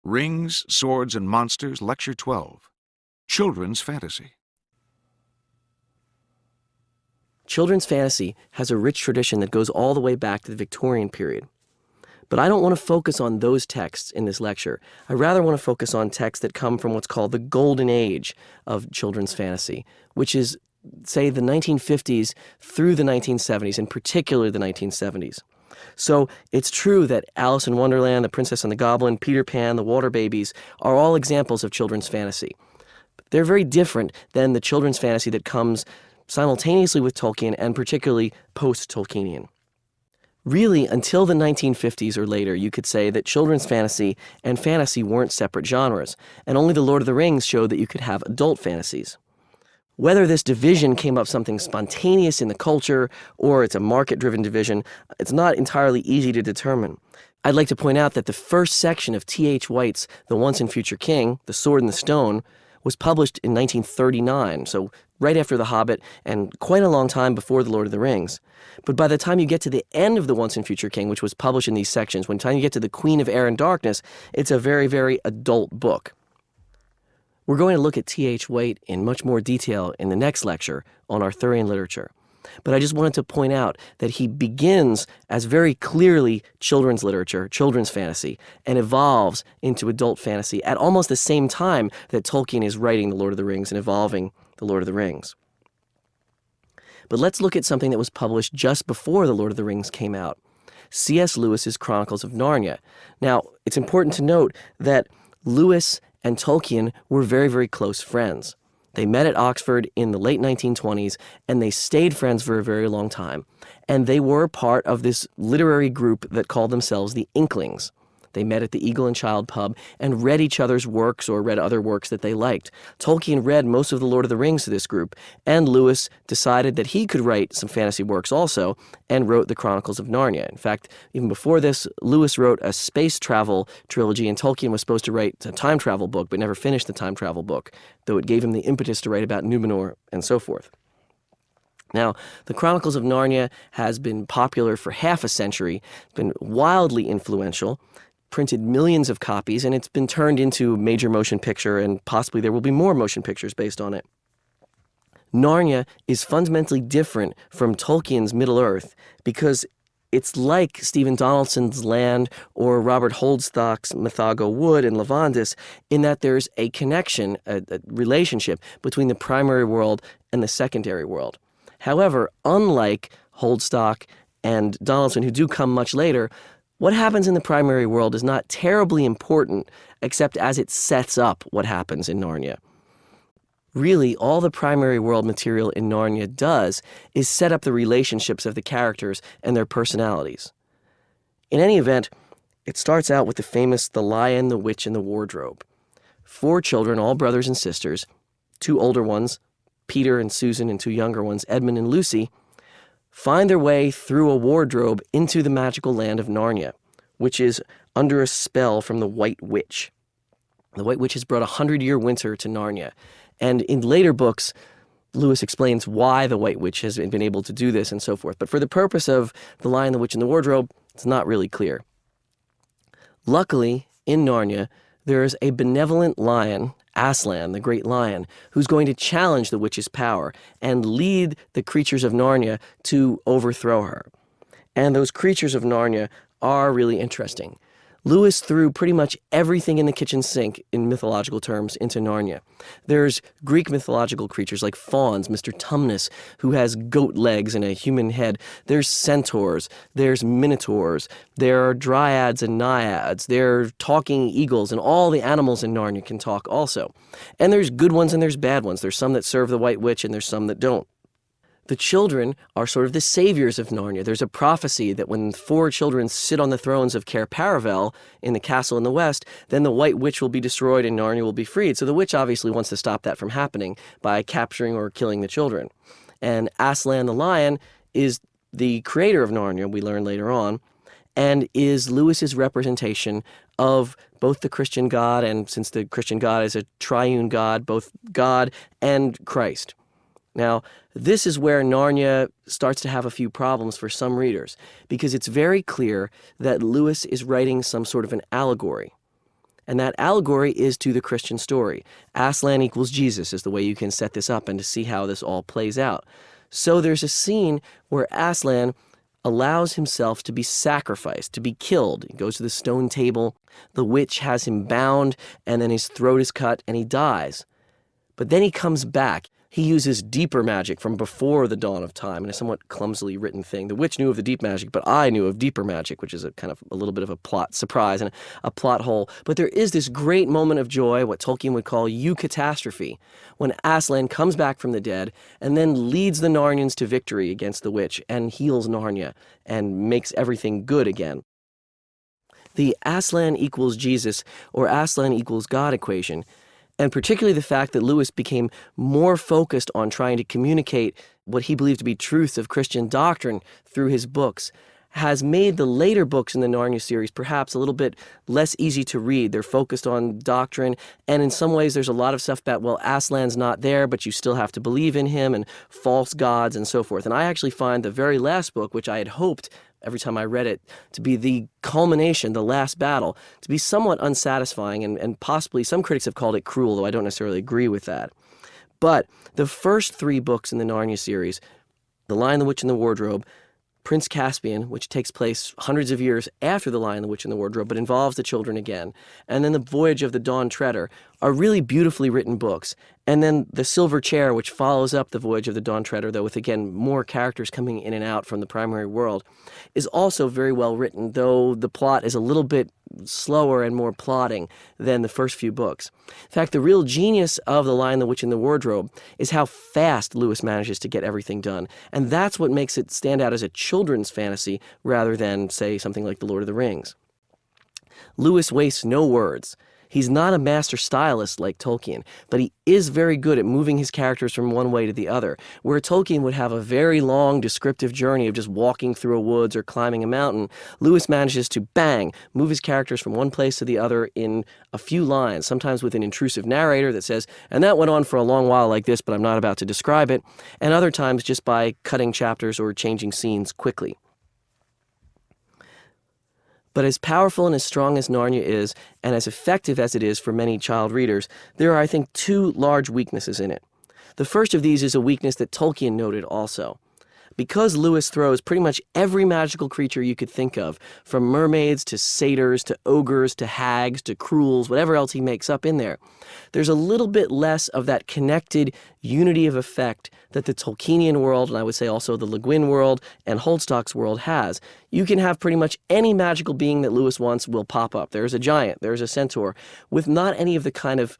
Rings, Swords, and Monsters, Lecture 12. Children's Fantasy. Children's fantasy has a rich tradition that goes all the way back to the Victorian period. But I don't want to focus on those texts in this lecture. I rather want to focus on texts that come from what's called the golden age of children's fantasy, which is, say, the 1950s through the 1970s, in particular the 1970s. So it's true that Alice in Wonderland, The Princess and the Goblin, Peter Pan, The Water Babies are all examples of children's fantasy. They're very different than the children's fantasy that comes simultaneously with Tolkien and particularly post-Tolkienian. Really, until the 1950s or later, you could say that children's fantasy and fantasy weren't separate genres, and only The Lord of the Rings showed that you could have adult fantasies. Whether this division came up something spontaneous in the culture or it's a market-driven division, it's not entirely easy to determine. I'd like to point out that the first section of T.H. White's The Once and Future King, The Sword and the Stone, was published in 1939, so right after The Hobbit and quite a long time before The Lord of the Rings. But by the time you get to the end of The Once and Future King, which was published in these sections, when the time you get to The Queen of Air and Darkness, it's a very, very adult book. We're going to look at T.H. White in much more detail in the next lecture on Arthurian literature. But I just wanted to point out that he begins as very clearly children's literature, children's fantasy, and evolves into adult fantasy at almost the same time that Tolkien is writing The Lord of the Rings and evolving The Lord of the Rings. But let's look at something that was published just before The Lord of the Rings came out, C.S. Lewis's Chronicles of Narnia. Now, it's important to note that Lewis and Tolkien were very, very close friends. They met at Oxford in the late 1920s, and they stayed friends for a very long time. And they were part of this literary group that called themselves the Inklings. They met at the Eagle and Child pub and read each other's works or read other works that they liked. Tolkien read most of The Lord of the Rings to this group, and Lewis decided that he could write some fantasy works also and wrote the Chronicles of Narnia. In fact, even before this, Lewis wrote a space travel trilogy, and Tolkien was supposed to write a time travel book but never finished the time travel book, though it gave him the impetus to write about Numenor and so forth. Now, the Chronicles of Narnia has been popular for half a century. It's been wildly influential, printed millions of copies, and it's been turned into a major motion picture, and possibly there will be more motion pictures based on it. Narnia is fundamentally different from Tolkien's Middle-earth because it's like Stephen Donaldson's Land or Robert Holdstock's Mythago Wood and Lavandis in that there's a connection, a relationship between the primary world and the secondary world. However, unlike Holdstock and Donaldson, who do come much later, what happens in the primary world is not terribly important, except as it sets up what happens in Narnia. Really, all the primary world material in Narnia does is set up the relationships of the characters and their personalities. In any event, it starts out with the famous The Lion, the Witch, and the Wardrobe. 4 children, all brothers and sisters, 2 older ones, Peter and Susan, and 2 younger ones, Edmund and Lucy, find their way through a wardrobe into the magical land of Narnia, which is under a spell from the White Witch. The White Witch has brought a 100-year winter to Narnia. And in later books, Lewis explains why the White Witch has been able to do this and so forth. But for the purpose of The Lion, the Witch, and the Wardrobe, it's not really clear. Luckily, in Narnia, there is a benevolent lion, Aslan, the great lion, who's going to challenge the witch's power and lead the creatures of Narnia to overthrow her. And those creatures of Narnia are really interesting. Lewis threw pretty much everything in the kitchen sink, in mythological terms, into Narnia. There's Greek mythological creatures like fauns, Mr. Tumnus, who has goat legs and a human head. There's centaurs, there's minotaurs, there are dryads and naiads, there are talking eagles, and all the animals in Narnia can talk also. And there's good ones and there's bad ones. There's some that serve the White Witch and there's some that don't. The children are sort of the saviors of Narnia. There's a prophecy that when 4 children sit on the thrones of Cair Paravel in the castle in the west, then the White Witch will be destroyed and Narnia will be freed. So the witch obviously wants to stop that from happening by capturing or killing the children. And Aslan the lion is the creator of Narnia, we learn later on, and is Lewis's representation of both the Christian God, and since the Christian God is a triune God, both God and Christ. Now, this is where Narnia starts to have a few problems for some readers, because it's very clear that Lewis is writing some sort of an allegory. And that allegory is to the Christian story. Aslan equals Jesus is the way you can set this up and to see how this all plays out. So there's a scene where Aslan allows himself to be sacrificed, to be killed. He goes to the stone table, the witch has him bound, and then his throat is cut and he dies. But then he comes back. He uses deeper magic from before the dawn of time in a somewhat clumsily written thing. The witch knew of the deep magic, but I knew of deeper magic, which is a kind of a little bit of a plot surprise and a plot hole. But there is this great moment of joy, what Tolkien would call eucatastrophe, when Aslan comes back from the dead and then leads the Narnians to victory against the witch and heals Narnia and makes everything good again. The Aslan equals Jesus or Aslan equals God equation, and particularly the fact that Lewis became more focused on trying to communicate what he believed to be truths of Christian doctrine through his books, has made the later books in the Narnia series perhaps a little bit less easy to read. They're focused on doctrine, and in some ways there's a lot of stuff about, well, Aslan's not there, but you still have to believe in him, and false gods and so forth. And I actually find the very last book, which I had hoped every time I read it to be the culmination, the last battle, to be somewhat unsatisfying, and possibly some critics have called it cruel, though I don't necessarily agree with that. But the first 3 books in the Narnia series, The Lion, the Witch, and the Wardrobe, Prince Caspian, which takes place hundreds of years after The Lion, the Witch, and the Wardrobe, but involves the children again, and then The Voyage of the Dawn Treader, are really beautifully written books. And then The Silver Chair, which follows up The Voyage of the Dawn Treader, though with, again, more characters coming in and out from the primary world, is also very well written, though the plot is a little bit slower and more plodding than the first few books. In fact, the real genius of The Lion, the Witch, and the Wardrobe is how fast Lewis manages to get everything done. And that's what makes it stand out as a children's fantasy rather than, say, something like The Lord of the Rings. Lewis wastes no words. He's not a master stylist like Tolkien, but he is very good at moving his characters from one way to the other. Where Tolkien would have a very long descriptive journey of just walking through a woods or climbing a mountain, Lewis manages to, bang, move his characters from one place to the other in a few lines, sometimes with an intrusive narrator that says, and that went on for a long while like this, but I'm not about to describe it, and other times just by cutting chapters or changing scenes quickly. But as powerful and as strong as Narnia is, and as effective as it is for many child readers, there are, I think, 2 large weaknesses in it. The first of these is a weakness that Tolkien noted also. Because Lewis throws pretty much every magical creature you could think of, from mermaids to satyrs to ogres to hags to cruels, whatever else he makes up in there, there's a little bit less of that connected unity of effect that the Tolkienian world, and I would say also the Le Guin world and Holdstock's world has. You can have pretty much any magical being that Lewis wants will pop up. There's a giant, there's a centaur, with not any of the kind of,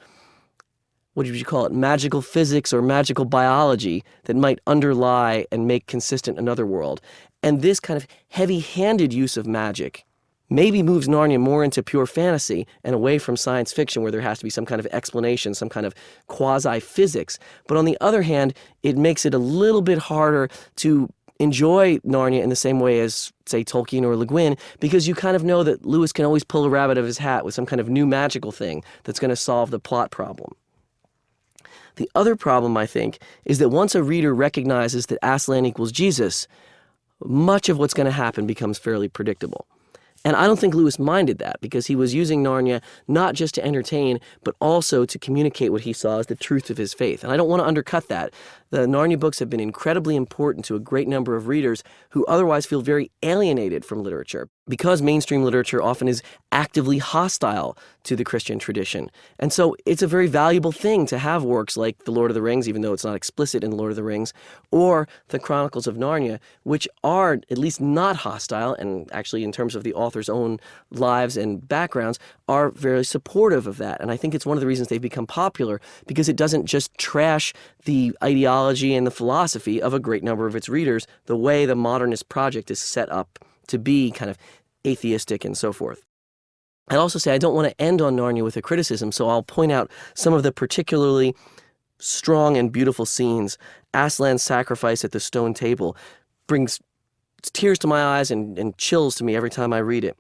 what would you call it, magical physics or magical biology that might underlie and make consistent another world. And this kind of heavy-handed use of magic maybe moves Narnia more into pure fantasy and away from science fiction where there has to be some kind of explanation, some kind of quasi-physics. But on the other hand, it makes it a little bit harder to enjoy Narnia in the same way as, say, Tolkien or Le Guin, because you kind of know that Lewis can always pull a rabbit out of his hat with some kind of new magical thing that's going to solve the plot problem. The other problem, I think, is that once a reader recognizes that Aslan equals Jesus, much of what's going to happen becomes fairly predictable. And I don't think Lewis minded that, because he was using Narnia not just to entertain, but also to communicate what he saw as the truth of his faith. And I don't want to undercut that. The Narnia books have been incredibly important to a great number of readers who otherwise feel very alienated from literature, because mainstream literature often is actively hostile to the Christian tradition. And so it's a very valuable thing to have works like The Lord of the Rings, even though it's not explicit in The Lord of the Rings, or The Chronicles of Narnia, which are at least not hostile, and actually in terms of the author's own lives and backgrounds, are very supportive of that. And I think it's one of the reasons they've become popular, because it doesn't just trash the ideology and the philosophy of a great number of its readers the way the modernist project is set up to be kind of atheistic and so forth. I'd also say I don't want to end on Narnia with a criticism, so I'll point out some of the particularly strong and beautiful scenes. Aslan's sacrifice at the stone table brings tears to my eyes and chills to me every time I read it.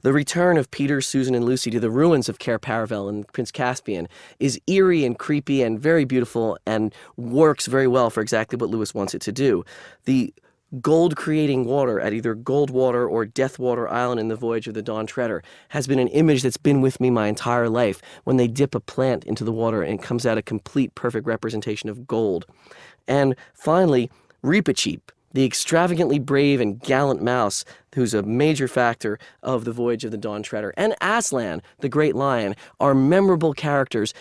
The return of Peter, Susan, and Lucy to the ruins of Cair Paravel and Prince Caspian is eerie and creepy and very beautiful and works very well for exactly what Lewis wants it to do. The gold-creating water at either Goldwater or Deathwater Island in The Voyage of the Dawn Treader has been an image that's been with me my entire life. When they dip a plant into the water and it comes out a complete, perfect representation of gold. And finally, Reepicheep, the extravagantly brave and gallant mouse who's a major factor of The Voyage of the Dawn Treader, and Aslan, the great lion, are memorable characters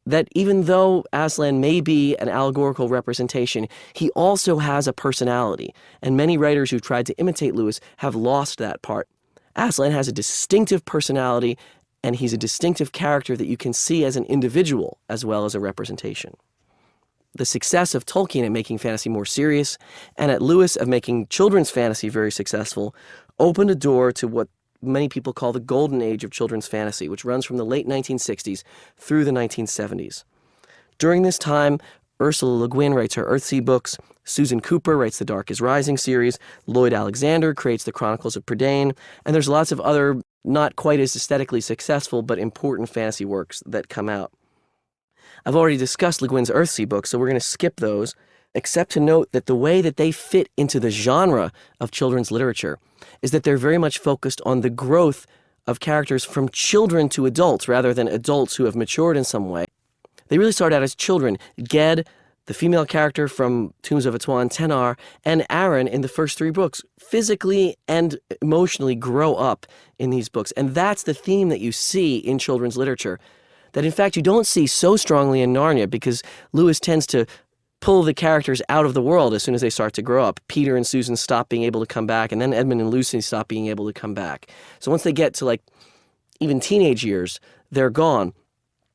that even though Aslan may be an allegorical representation, he also has a personality. And many writers who've tried to imitate Lewis have lost that part. Aslan has a distinctive personality, and he's a distinctive character that you can see as an individual as well as a representation. The success of Tolkien at making fantasy more serious, and at Lewis of making children's fantasy very successful, opened a door to what many people call the golden age of children's fantasy, which runs from the late 1960s through the 1970s. During this time, Ursula Le Guin writes her Earthsea books, Susan Cooper writes the Dark is Rising series, Lloyd Alexander creates the Chronicles of Prydain, and there's lots of other not quite as aesthetically successful but important fantasy works that come out. I've already discussed Le Guin's Earthsea books, so we're going to skip those, except to note that the way that they fit into the genre of children's literature is that they're very much focused on the growth of characters from children to adults rather than adults who have matured in some way. They really start out as children. Ged, the female character from Tombs of Atuan Tenar, and Aaron in the first three books physically and emotionally grow up in these books. And that's the theme that you see in children's literature that in fact you don't see so strongly in Narnia, because Lewis tends to pull the characters out of the world as soon as they start to grow up. Peter and Susan stop being able to come back, and then Edmund and Lucy stop being able to come back. So once they get to like even teenage years, they're gone.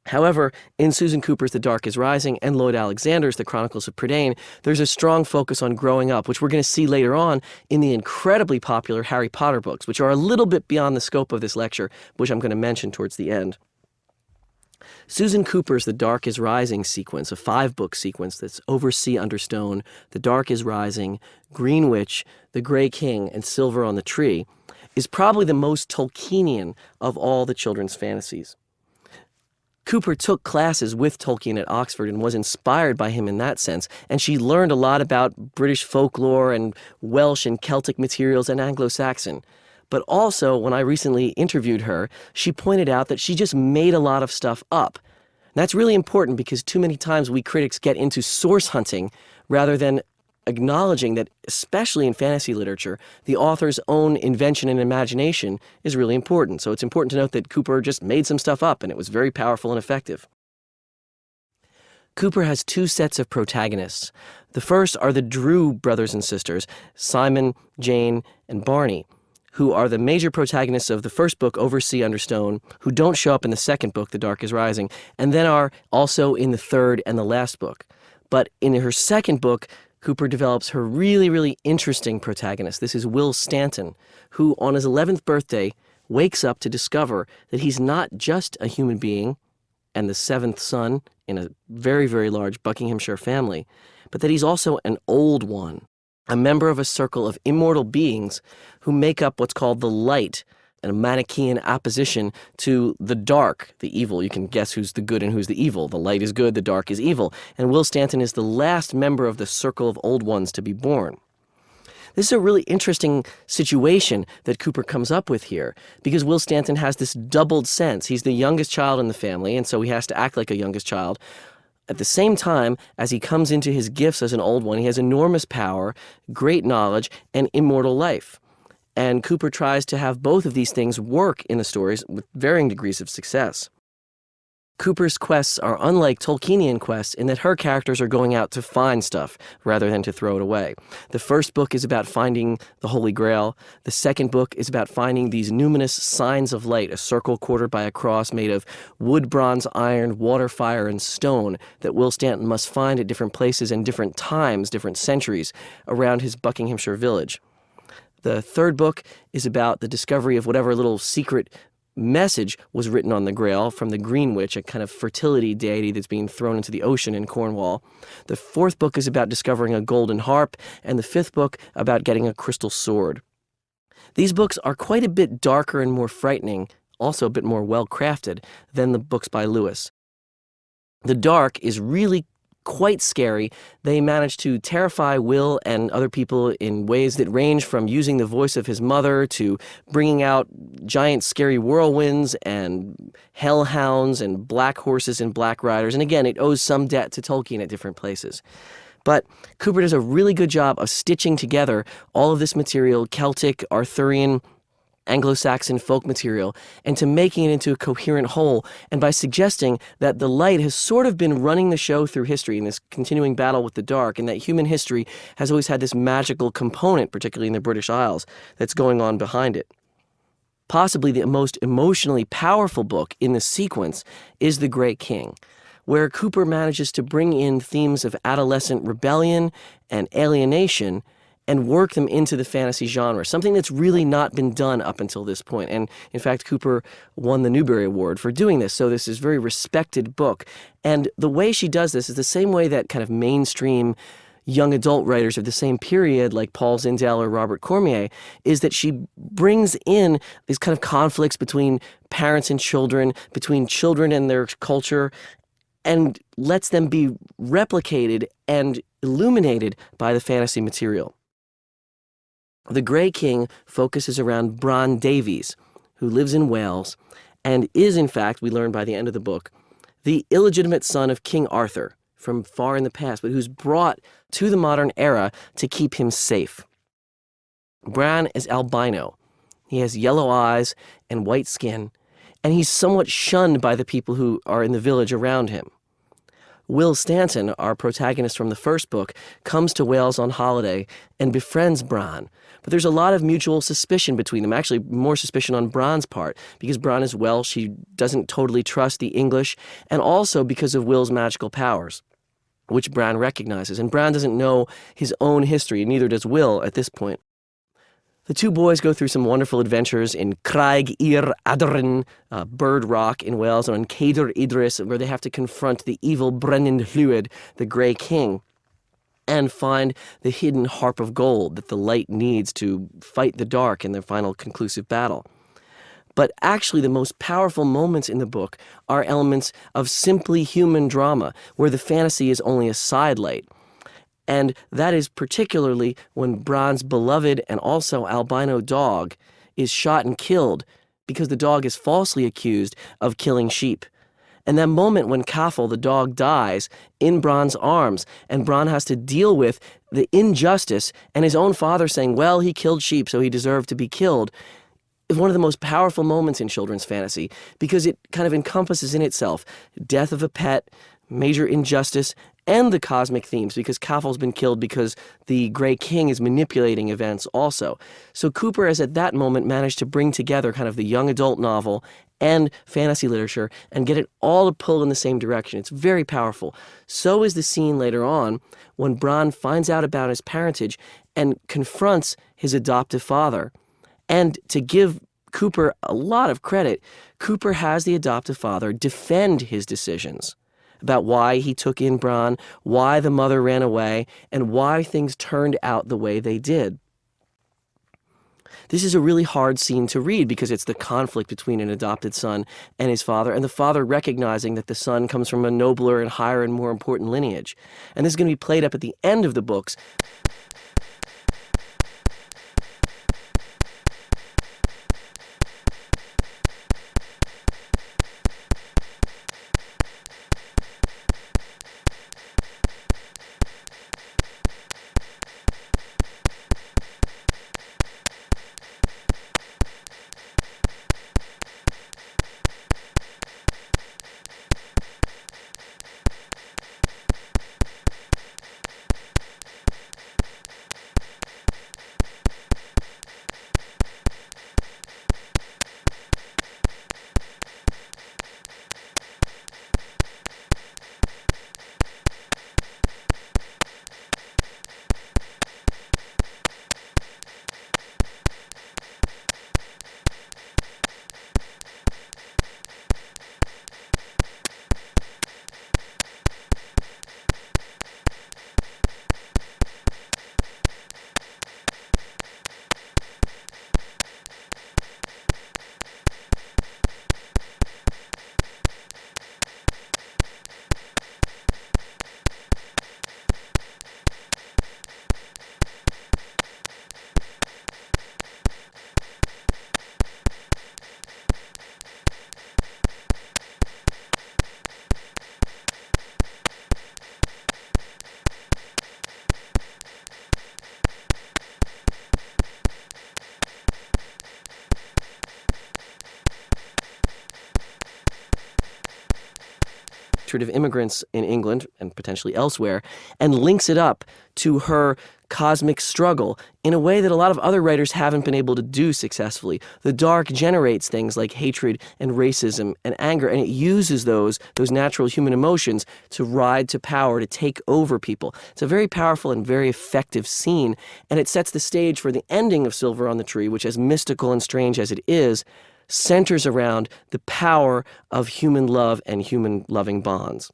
However, in Susan Cooper's The Dark is Rising and Lloyd Alexander's The Chronicles of Prydain, there's a strong focus on growing up, which we're going to see later on in the incredibly popular Harry Potter books, which are a little bit beyond the scope of this lecture, which I'm going to mention towards the end. Susan Cooper's The Dark is Rising sequence, a 5-book sequence that's Over Sea Under Stone, The Dark is Rising, Green Witch, The Grey King, and Silver on the Tree, is probably the most Tolkienian of all the children's fantasies. Cooper took classes with Tolkien at Oxford and was inspired by him in that sense, and she learned a lot about British folklore and Welsh and Celtic materials and Anglo-Saxon. But also, when I recently interviewed her, she pointed out that she just made a lot of stuff up. And that's really important because too many times we critics get into source hunting rather than acknowledging that, especially in fantasy literature, the author's own invention and imagination is really important. So it's important to note that Cooper just made some stuff up and it was very powerful and effective. Cooper has 2 sets of protagonists. The first are the Drew brothers and sisters, Simon, Jane, and Barney, who are the major protagonists of the first book, Over Sea Under Stone, who don't show up in the second book, The Dark is Rising, and then are also in the third and the last book. But in her second book, Cooper develops her really, really interesting protagonist. This is Will Stanton, who on his 11th birthday wakes up to discover that he's not just a human being and the 7th son in a very, very large Buckinghamshire family, but that he's also an old one, a member of a circle of immortal beings who make up what's called the light, a Manichaean opposition to the dark, the evil. You can guess who's the good and who's the evil. The light is good, the dark is evil. And Will Stanton is the last member of the circle of old ones to be born. This is a really interesting situation that Cooper comes up with here, because Will Stanton has this doubled sense. He's the youngest child in the family, and so he has to act like a youngest child. At the same time, as he comes into his gifts as an old one, he has enormous power, great knowledge, and immortal life. And Cooper tries to have both of these things work in the stories with varying degrees of success. Cooper's quests are unlike Tolkienian quests in that her characters are going out to find stuff rather than to throw it away. The first book is about finding the Holy Grail. The second book is about finding these numinous signs of light, a circle quartered by a cross made of wood, bronze, iron, water, fire, and stone that Will Stanton must find at different places and different times, different centuries, around his Buckinghamshire village. The third book is about the discovery of whatever little secret message was written on the Grail from the Green Witch, a kind of fertility deity that's being thrown into the ocean in Cornwall. The fourth book is about discovering a golden harp, and the fifth book about getting a crystal sword. These books are quite a bit darker and more frightening, also a bit more well-crafted, than the books by Lewis. The dark is really quite scary. They manage to terrify Will and other people in ways that range from using the voice of his mother to bringing out giant scary whirlwinds and hellhounds and black horses and black riders. And again, it owes some debt to Tolkien at different places. But Cooper does a really good job of stitching together all of this material, Celtic, Arthurian, Anglo-Saxon folk material, and to making it into a coherent whole, and by suggesting that the light has sort of been running the show through history in this continuing battle with the dark, and that human history has always had this magical component, particularly in the British Isles, that's going on behind it. Possibly the most emotionally powerful book in the sequence is The Grey King, where Cooper manages to bring in themes of adolescent rebellion and alienation and work them into the fantasy genre, something that's really not been done up until this point. And in fact, Cooper won the Newbery Award for doing this, so this is a very respected book. And the way she does this is the same way that kind of mainstream young adult writers of the same period, like Paul Zindel or Robert Cormier, is that she brings in these kind of conflicts between parents and children, between children and their culture, and lets them be replicated and illuminated by the fantasy material. The Grey King focuses around Bran Davies, who lives in Wales and is, in fact, we learn by the end of the book, the illegitimate son of King Arthur from far in the past, but who's brought to the modern era to keep him safe. Bran is albino. He has yellow eyes and white skin, and he's somewhat shunned by the people who are in the village around him. Will Stanton, our protagonist from the first book, comes to Wales on holiday and befriends Bran. But there's a lot of mutual suspicion between them, actually more suspicion on Bran's part, because Bran is Welsh, she doesn't totally trust the English, and also because of Will's magical powers, which Bran recognizes. And Bran doesn't know his own history, and neither does Will at this point. The two boys go through some wonderful adventures in Craig Ir Adrin, Bird Rock in Wales, and on Cadair Idris, where they have to confront the evil Brenin Llwyd, the Grey King, and find the hidden harp of gold that the light needs to fight the dark in their final conclusive battle. But actually the most powerful moments in the book are elements of simply human drama, where the fantasy is only a sidelight. And that is particularly when Bran's beloved and also albino dog is shot and killed because the dog is falsely accused of killing sheep. And that moment when Cathal, the dog, dies in Bran's arms, and Bran has to deal with the injustice and his own father saying, well, he killed sheep, so he deserved to be killed, is one of the most powerful moments in children's fantasy, because it kind of encompasses in itself death of a pet, major injustice, and the cosmic themes, because Cathal's been killed because the Grey King is manipulating events also. So Cooper has at that moment managed to bring together kind of the young adult novel and fantasy literature and get it all to pull in the same direction. It's very powerful. So is the scene later on when Bran finds out about his parentage and confronts his adoptive father. And to give Cooper a lot of credit, Cooper has the adoptive father defend his decisions about why he took in Bran, why the mother ran away, and why things turned out the way they did. This is a really hard scene to read because it's the conflict between an adopted son and his father, and the father recognizing that the son comes from a nobler and higher and more important lineage. And this is going to be played up at the end of the books. hatred of immigrants in England and potentially elsewhere, and links it up to her cosmic struggle in a way that a lot of other writers haven't been able to do successfully. The dark generates things like hatred and racism and anger, and it uses those natural human emotions to ride to power, to take over people. It's a very powerful and very effective scene, and it sets the stage for the ending of Silver on the Tree, which, as mystical and strange as it is, centers around the power of human love and human loving bonds.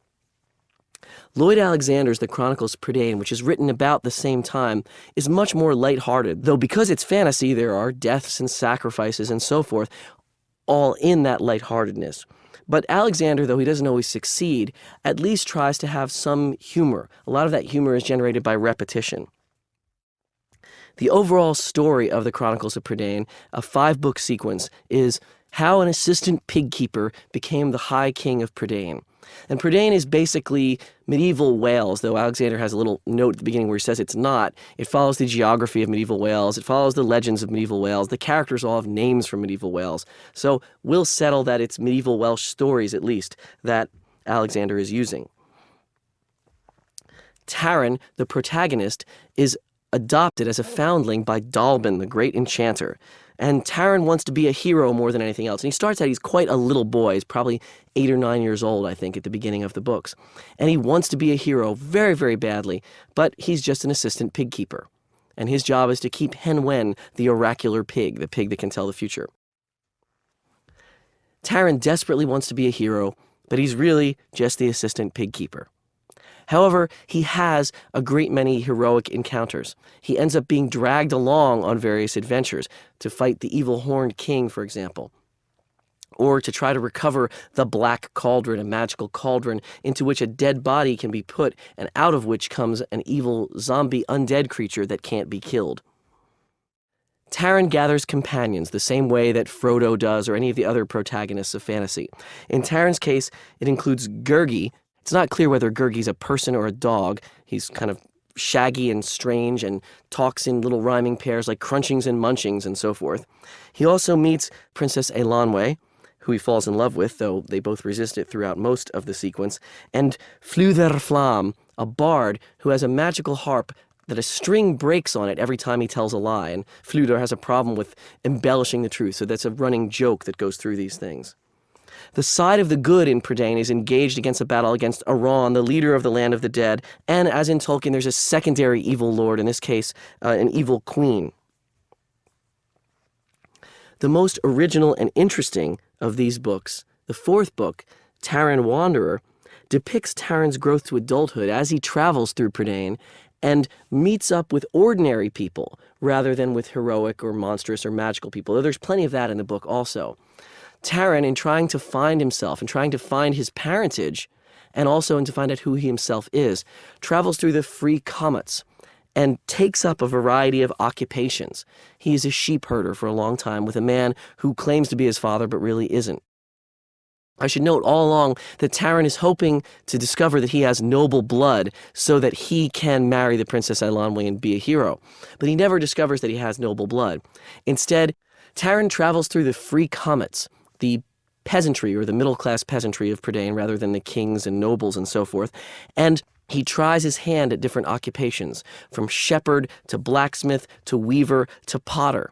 Lloyd Alexander's The Chronicles of Prydain, which is written about the same time, is much more lighthearted, though because it's fantasy, there are deaths and sacrifices and so forth, all in that lightheartedness. But Alexander, though he doesn't always succeed, at least tries to have some humor. A lot of that humor is generated by repetition. The overall story of the Chronicles of Prydain, a 5-book sequence, is how an assistant pig keeper became the High King of Prydain. And Prydain is basically medieval Wales, though Alexander has a little note at the beginning where he says it's not. It follows the geography of medieval Wales. It follows the legends of medieval Wales. The characters all have names from medieval Wales. So we'll settle that it's medieval Welsh stories, at least, that Alexander is using. Taran, the protagonist, is adopted as a foundling by Dalbin, the great enchanter. And Taran wants to be a hero more than anything else. And he starts out, he's quite a little boy. He's probably 8 or 9 years old, I think, at the beginning of the books. And he wants to be a hero very, very badly, but he's just an assistant pig keeper. And his job is to keep Hen Wen, the oracular pig, the pig that can tell the future. Taran desperately wants to be a hero, but he's really just the assistant pig keeper. However, he has a great many heroic encounters. He ends up being dragged along on various adventures to fight the evil horned king, for example, or to try to recover the black cauldron, a magical cauldron into which a dead body can be put and out of which comes an evil zombie undead creature that can't be killed. Taran gathers companions the same way that Frodo does or any of the other protagonists of fantasy. In Taran's case, it includes Gurgi. It's not clear whether Gurgi's a person or a dog. He's kind of shaggy and strange and talks in little rhyming pairs like crunchings and munchings and so forth. He also meets Princess Eilonwy, who he falls in love with, though they both resist it throughout most of the sequence, and Fflewddur Fflam, a bard who has a magical harp that a string breaks on it every time he tells a lie, and Fflewddur has a problem with embellishing the truth, so that's a running joke that goes through these things. The side of the good in Prydain is engaged against a battle against Aran, the leader of the land of the dead, and as in Tolkien, there's a secondary evil lord, in this case, an evil queen. The most original and interesting of these books, the 4th book, Taran Wanderer, depicts Taran's growth to adulthood as he travels through Prydain and meets up with ordinary people rather than with heroic or monstrous or magical people, though there's plenty of that in the book also. Taran, in trying to find himself and trying to find his parentage, and also in to find out who he himself is, travels through the free commets and takes up a variety of occupations. He is a sheep herder for a long time with a man who claims to be his father but really isn't. I should note all along that Taran is hoping to discover that he has noble blood so that he can marry the Princess Eilonwy and be a hero. But he never discovers that he has noble blood. Instead, Taran travels through the free commets, the peasantry or the middle-class peasantry of Prydain rather than the kings and nobles and so forth, and he tries his hand at different occupations, from shepherd to blacksmith to weaver to potter.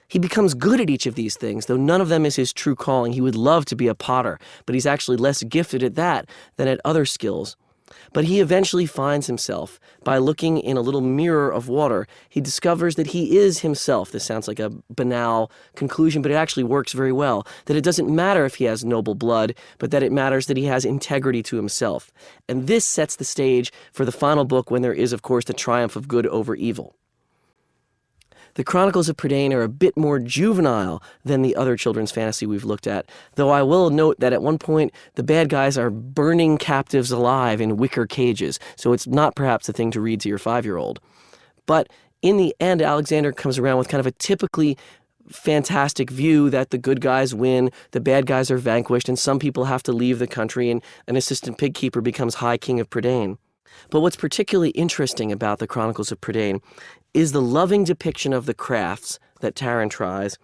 He becomes good at each of these things, though none of them is his true calling. He would love to be a potter, but he's actually less gifted at that than at other skills. But he eventually finds himself, by looking in a little mirror of water, he discovers that he is himself. This sounds like a banal conclusion, but it actually works very well. That it doesn't matter if he has noble blood, but that it matters that he has integrity to himself. And this sets the stage for the final book when there is, of course, the triumph of good over evil. The Chronicles of Prydain are a bit more juvenile than the other children's fantasy we've looked at, though I will note that at one point the bad guys are burning captives alive in wicker cages, so it's not perhaps a thing to read to your 5-year-old. But in the end, Alexander comes around with kind of a typically fantastic view that the good guys win, the bad guys are vanquished, and some people have to leave the country, and an assistant pig keeper becomes High King of Prydain. But what's particularly interesting about the Chronicles of Prydain is the loving depiction of the crafts that Taran tries,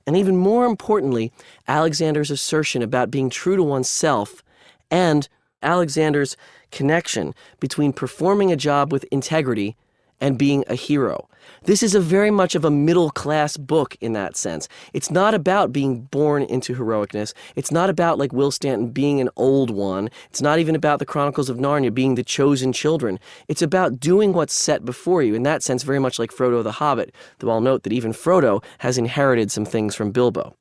and even more importantly, Alexander's assertion about being true to oneself and Alexander's connection between performing a job with integrity and being a hero. This is a very much of a middle-class book in that sense. It's not about being born into heroicness. It's not about, like Will Stanton, being an old one. It's not even about the Chronicles of Narnia being the chosen children. It's about doing what's set before you, in that sense very much like Frodo the Hobbit, though I'll note that even Frodo has inherited some things from Bilbo.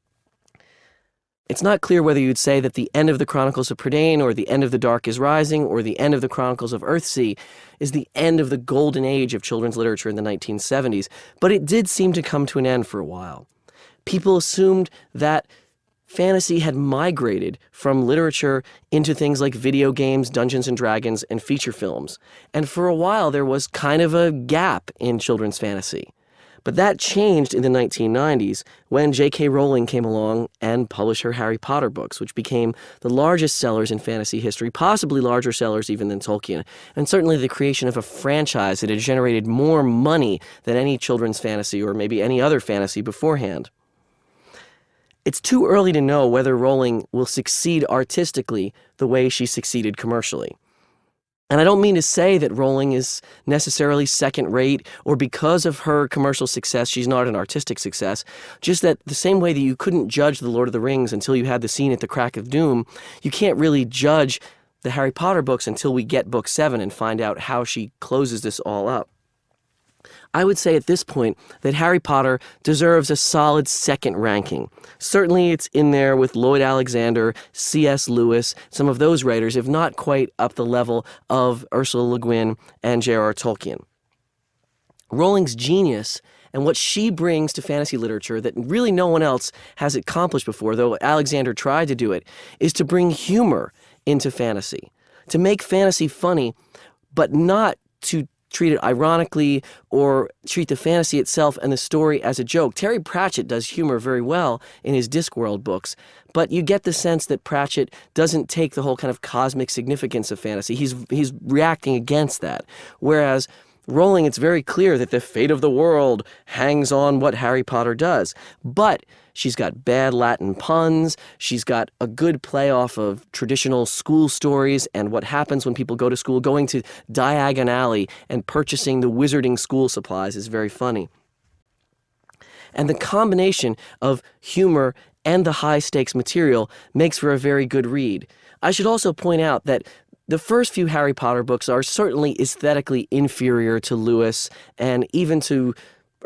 It's not clear whether you'd say that the end of the Chronicles of Prydain or the end of The Dark is Rising or the end of the Chronicles of Earthsea is the end of the golden age of children's literature in the 1970s, but it did seem to come to an end for a while. People assumed that fantasy had migrated from literature into things like video games, Dungeons and Dragons, and feature films, and for a while there was kind of a gap in children's fantasy. But that changed in the 1990s when J.K. Rowling came along and published her Harry Potter books, which became the largest sellers in fantasy history, possibly larger sellers even than Tolkien, and certainly the creation of a franchise that had generated more money than any children's fantasy or maybe any other fantasy beforehand. It's too early to know whether Rowling will succeed artistically the way she succeeded commercially. And I don't mean to say that Rowling is necessarily second-rate or because of her commercial success she's not an artistic success, just that the same way that you couldn't judge The Lord of the Rings until you had the scene at the Crack of Doom, you can't really judge the Harry Potter books until we get book 7 and find out how she closes this all up. I would say at this point that Harry Potter deserves a solid second ranking. Certainly it's in there with Lloyd Alexander, C.S. Lewis, some of those writers, if not quite up the level of Ursula Le Guin and J.R.R. Tolkien. Rowling's genius and what she brings to fantasy literature that really no one else has accomplished before, though Alexander tried to do it, is to bring humor into fantasy. To make fantasy funny, but not to treat it ironically or treat the fantasy itself and the story as a joke. Terry Pratchett does humor very well in his Discworld books, but you get the sense that Pratchett doesn't take the whole kind of cosmic significance of fantasy. He's reacting against that. Whereas Rowling, it's very clear that the fate of the world hangs on what Harry Potter does. But she's got bad Latin puns, she's got a good play-off of traditional school stories and what happens when people go to school. Going to Diagon Alley and purchasing the wizarding school supplies is very funny. And the combination of humor and the high-stakes material makes for a very good read. I should also point out that the first few Harry Potter books are certainly aesthetically inferior to Lewis and even to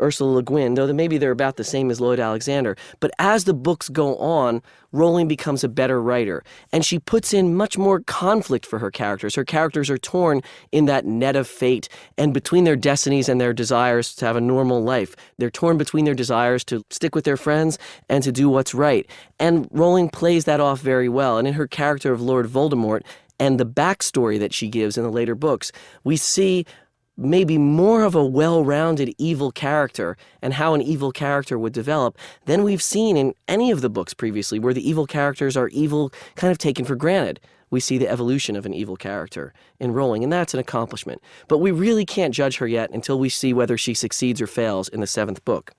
Ursula Le Guin, though maybe they're about the same as Lloyd Alexander. But as the books go on, Rowling becomes a better writer, and she puts in much more conflict for her characters. Her characters are torn in that net of fate and between their destinies and their desires to have a normal life. They're torn between their desires to stick with their friends and to do what's right. And Rowling plays that off very well. And in her character of Lord Voldemort and the backstory that she gives in the later books, we see maybe more of a well-rounded evil character and how an evil character would develop than we've seen in any of the books previously, where the evil characters are evil kind of taken for granted. We see the evolution of an evil character in Rowling, and that's an accomplishment. But we really can't judge her yet until we see whether she succeeds or fails in the 7th book.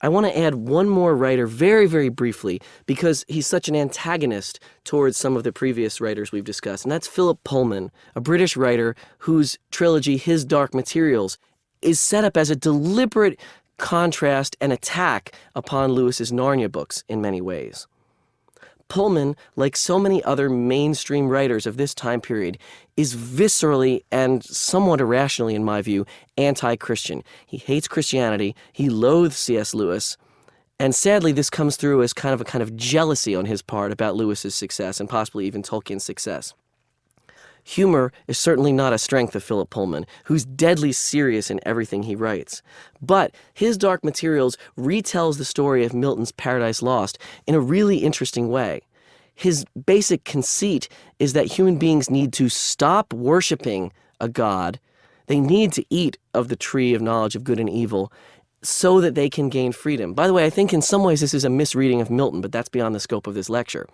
I want to add one more writer very, very briefly because he's such an antagonist towards some of the previous writers we've discussed, and that's Philip Pullman, a British writer whose trilogy, His Dark Materials, is set up as a deliberate contrast and attack upon Lewis's Narnia books in many ways. Pullman, like so many other mainstream writers of this time period, is viscerally and somewhat irrationally, in my view, anti-Christian. He hates Christianity, he loathes C.S. Lewis, and sadly this comes through as kind of jealousy on his part about Lewis's success and possibly even Tolkien's success. Humor is certainly not a strength of Philip Pullman, who's deadly serious in everything he writes. But His Dark Materials retells the story of Milton's Paradise Lost in a really interesting way. His basic conceit is that human beings need to stop worshiping a god. They need to eat of the tree of knowledge of good and evil so that they can gain freedom. By the way, I think in some ways this is a misreading of Milton, but that's beyond the scope of this lecture.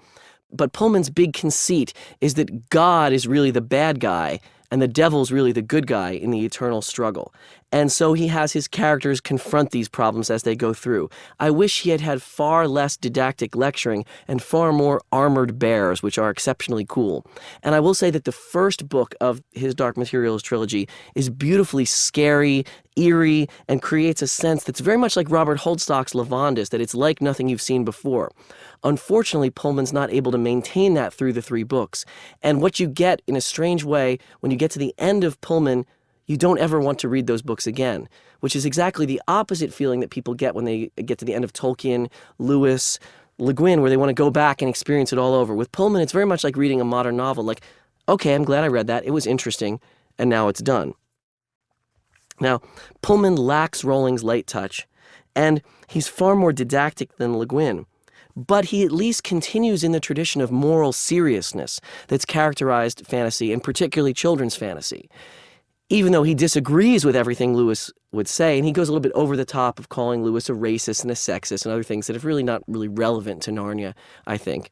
But Pullman's big conceit is that God is really the bad guy and the devil's really the good guy in the eternal struggle. And so he has his characters confront these problems as they go through. I wish he had had far less didactic lecturing and far more armored bears, which are exceptionally cool. And I will say that the first book of his Dark Materials trilogy is beautifully scary, eerie, and creates a sense that's very much like Robert Holdstock's Lavandis, that it's like nothing you've seen before. Unfortunately, Pullman's not able to maintain that through the 3 books. And what you get, in a strange way, when you get to the end of Pullman, you don't ever want to read those books again, which is exactly the opposite feeling that people get when they get to the end of Tolkien, Lewis, Le Guin, where they want to go back and experience it all over. With Pullman, it's very much like reading a modern novel. Like, okay, I'm glad I read that. It was interesting, and now it's done. Now, Pullman lacks Rowling's light touch, and he's far more didactic than Le Guin. But he at least continues in the tradition of moral seriousness that's characterized fantasy, and particularly children's fantasy. Even though he disagrees with everything Lewis would say, and he goes a little bit over the top of calling Lewis a racist and a sexist and other things that are really not really relevant to Narnia, I think.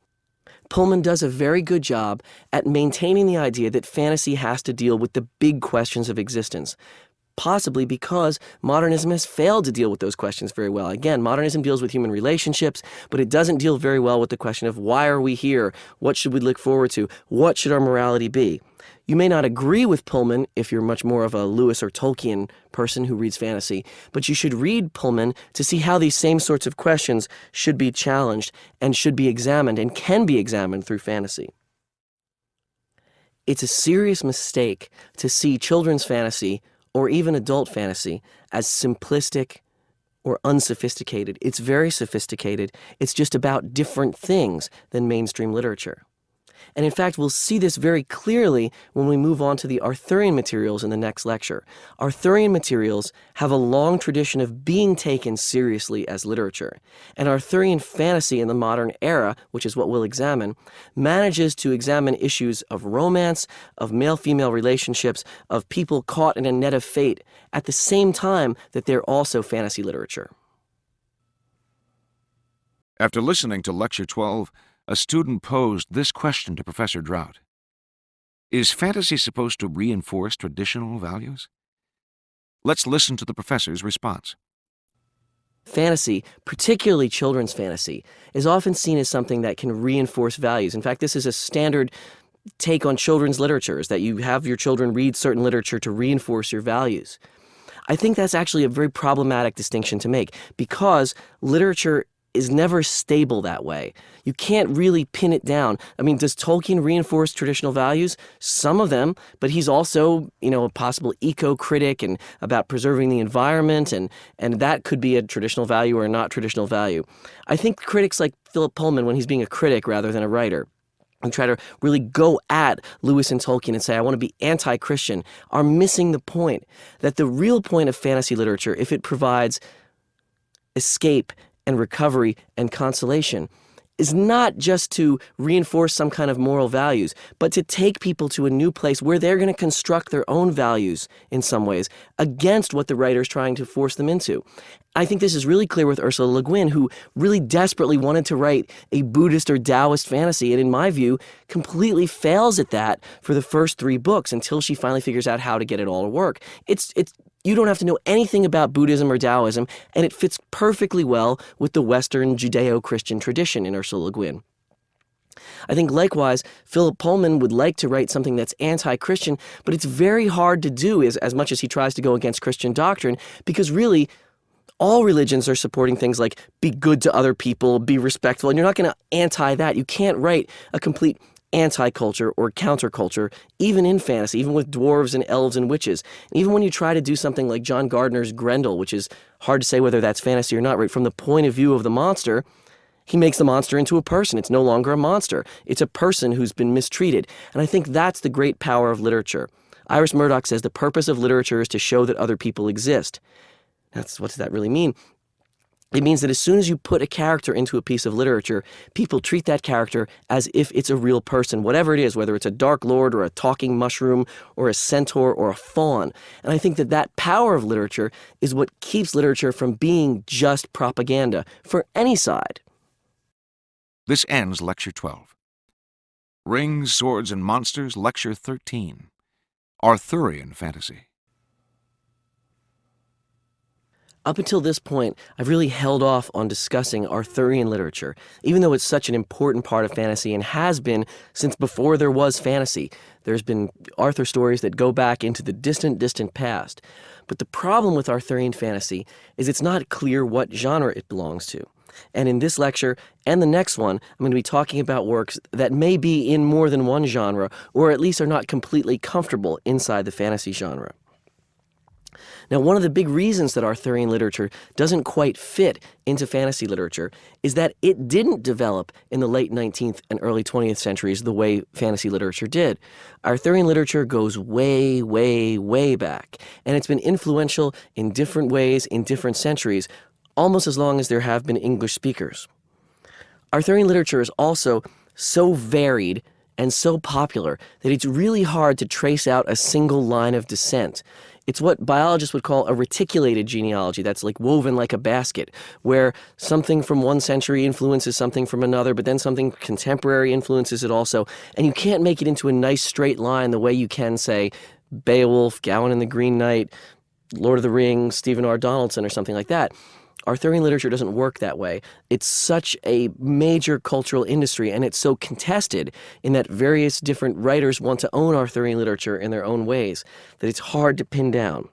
Pullman does a very good job at maintaining the idea that fantasy has to deal with the big questions of existence, possibly because modernism has failed to deal with those questions very well. Again, modernism deals with human relationships, but it doesn't deal very well with the question of why are we here? What should we look forward to? What should our morality be? You may not agree with Pullman if you're much more of a Lewis or Tolkien person who reads fantasy, but you should read Pullman to see how these same sorts of questions should be challenged and should be examined and can be examined through fantasy. It's a serious mistake to see children's fantasy or even adult fantasy as simplistic or unsophisticated. It's very sophisticated. It's just about different things than mainstream literature. And in fact, we'll see this very clearly when we move on to the Arthurian materials in the next lecture. Arthurian materials have a long tradition of being taken seriously as literature. And Arthurian fantasy in the modern era, which is what we'll examine, manages to examine issues of romance, of male-female relationships, of people caught in a net of fate, at the same time that they're also fantasy literature. After listening to Lecture 12, a student posed this question to Professor Drought. Is fantasy supposed to reinforce traditional values? Let's listen to the professor's response. Fantasy, particularly children's fantasy, is often seen as something that can reinforce values. In fact, this is a standard take on children's literature, is that you have your children read certain literature to reinforce your values. I think that's actually a very problematic distinction to make, because literature is never stable that way. You can't really pin it down. I mean, does Tolkien reinforce traditional values? Some of them, but he's also, a possible eco-critic and about preserving the environment, and that could be a traditional value or a not traditional value. I think critics like Philip Pullman, when he's being a critic rather than a writer, and try to really go at Lewis and Tolkien and say, I want to be anti-Christian, are missing the point. That the real point of fantasy literature, if it provides escape and recovery and consolation, is not just to reinforce some kind of moral values, but to take people to a new place where they're going to construct their own values in some ways against what the writer's trying to force them into. I think this is really clear with Ursula Le Guin, who really desperately wanted to write a Buddhist or Taoist fantasy, and in my view, completely fails at that for the first 3 books until she finally figures out how to get it all to work. You don't have to know anything about Buddhism or Taoism, and it fits perfectly well with the Western Judeo-Christian tradition in Ursula Le Guin. I think likewise, Philip Pullman would like to write something that's anti-Christian, but it's very hard to do as much as he tries to go against Christian doctrine, because really, all religions are supporting things like be good to other people, be respectful, and you're not going to anti that. You can't write a complete anti-culture or counterculture, even in fantasy, even with dwarves and elves and witches. And even when you try to do something like John Gardner's Grendel, which is hard to say whether that's fantasy or not, right? From the point of view of the monster, he makes the monster into a person. It's no longer a monster. It's a person who's been mistreated. And I think that's the great power of literature. Iris Murdoch says the purpose of literature is to show that other people exist. What does that really mean? It means that as soon as you put a character into a piece of literature, people treat that character as if it's a real person, whatever it is, whether it's a dark lord or a talking mushroom or a centaur or a faun. And I think that power of literature is what keeps literature from being just propaganda for any side. This ends Lecture 12. Rings, Swords, and Monsters, Lecture 13. Arthurian fantasy. Up until this point, I've really held off on discussing Arthurian literature, even though it's such an important part of fantasy and has been since before there was fantasy. There's been Arthur stories that go back into the distant, distant past. But the problem with Arthurian fantasy is it's not clear what genre it belongs to. And in this lecture and the next one, I'm going to be talking about works that may be in more than one genre, or at least are not completely comfortable inside the fantasy genre. Now, one of the big reasons that Arthurian literature doesn't quite fit into fantasy literature is that it didn't develop in the late 19th and early 20th centuries the way fantasy literature did. Arthurian literature goes way, way, way back, and it's been influential in different ways in different centuries, almost as long as there have been English speakers. Arthurian literature is also so varied and so popular that it's really hard to trace out a single line of descent. It's what biologists would call a reticulated genealogy, that's like woven like a basket, where something from one century influences something from another, but then something contemporary influences it also, and you can't make it into a nice straight line the way you can, say, Beowulf, Gawain and the Green Knight, Lord of the Rings, Stephen R. Donaldson, or something like that. Arthurian literature doesn't work that way. It's such a major cultural industry, and it's so contested in that various different writers want to own Arthurian literature in their own ways that it's hard to pin down.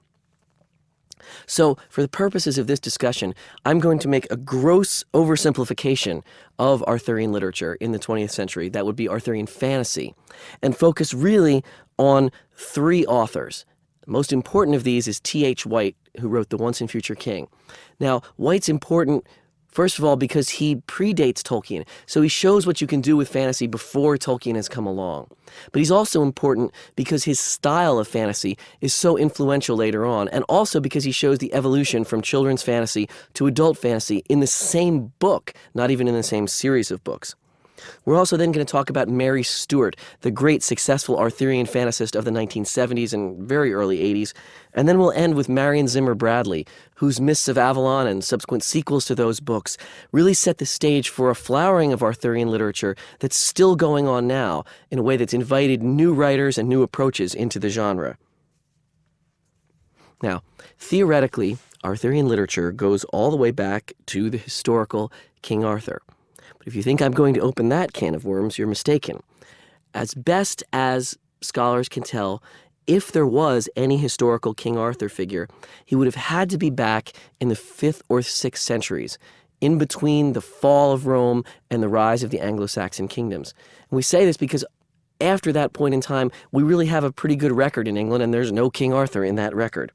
So, for the purposes of this discussion, I'm going to make a gross oversimplification of Arthurian literature in the 20th century. That would be Arthurian fantasy, and focus really on three authors. The most important of these is T.H. White, who wrote The Once and Future King. Now, White's important, first of all, because he predates Tolkien, so he shows what you can do with fantasy before Tolkien has come along. But he's also important because his style of fantasy is so influential later on, and also because he shows the evolution from children's fantasy to adult fantasy in the same book, not even in the same series of books. We're also then going to talk about Mary Stuart, the great successful Arthurian fantasist of the 1970s and very early 80s. And then we'll end with Marion Zimmer Bradley, whose Mists of Avalon and subsequent sequels to those books really set the stage for a flowering of Arthurian literature that's still going on now in a way that's invited new writers and new approaches into the genre. Now, theoretically, Arthurian literature goes all the way back to the historical King Arthur. But if you think I'm going to open that can of worms, you're mistaken. As best as scholars can tell, if there was any historical King Arthur figure, he would have had to be back in the 5th or 6th centuries, in between the fall of Rome and the rise of the Anglo-Saxon kingdoms. And we say this because after that point in time, we really have a pretty good record in England, and there's no King Arthur in that record.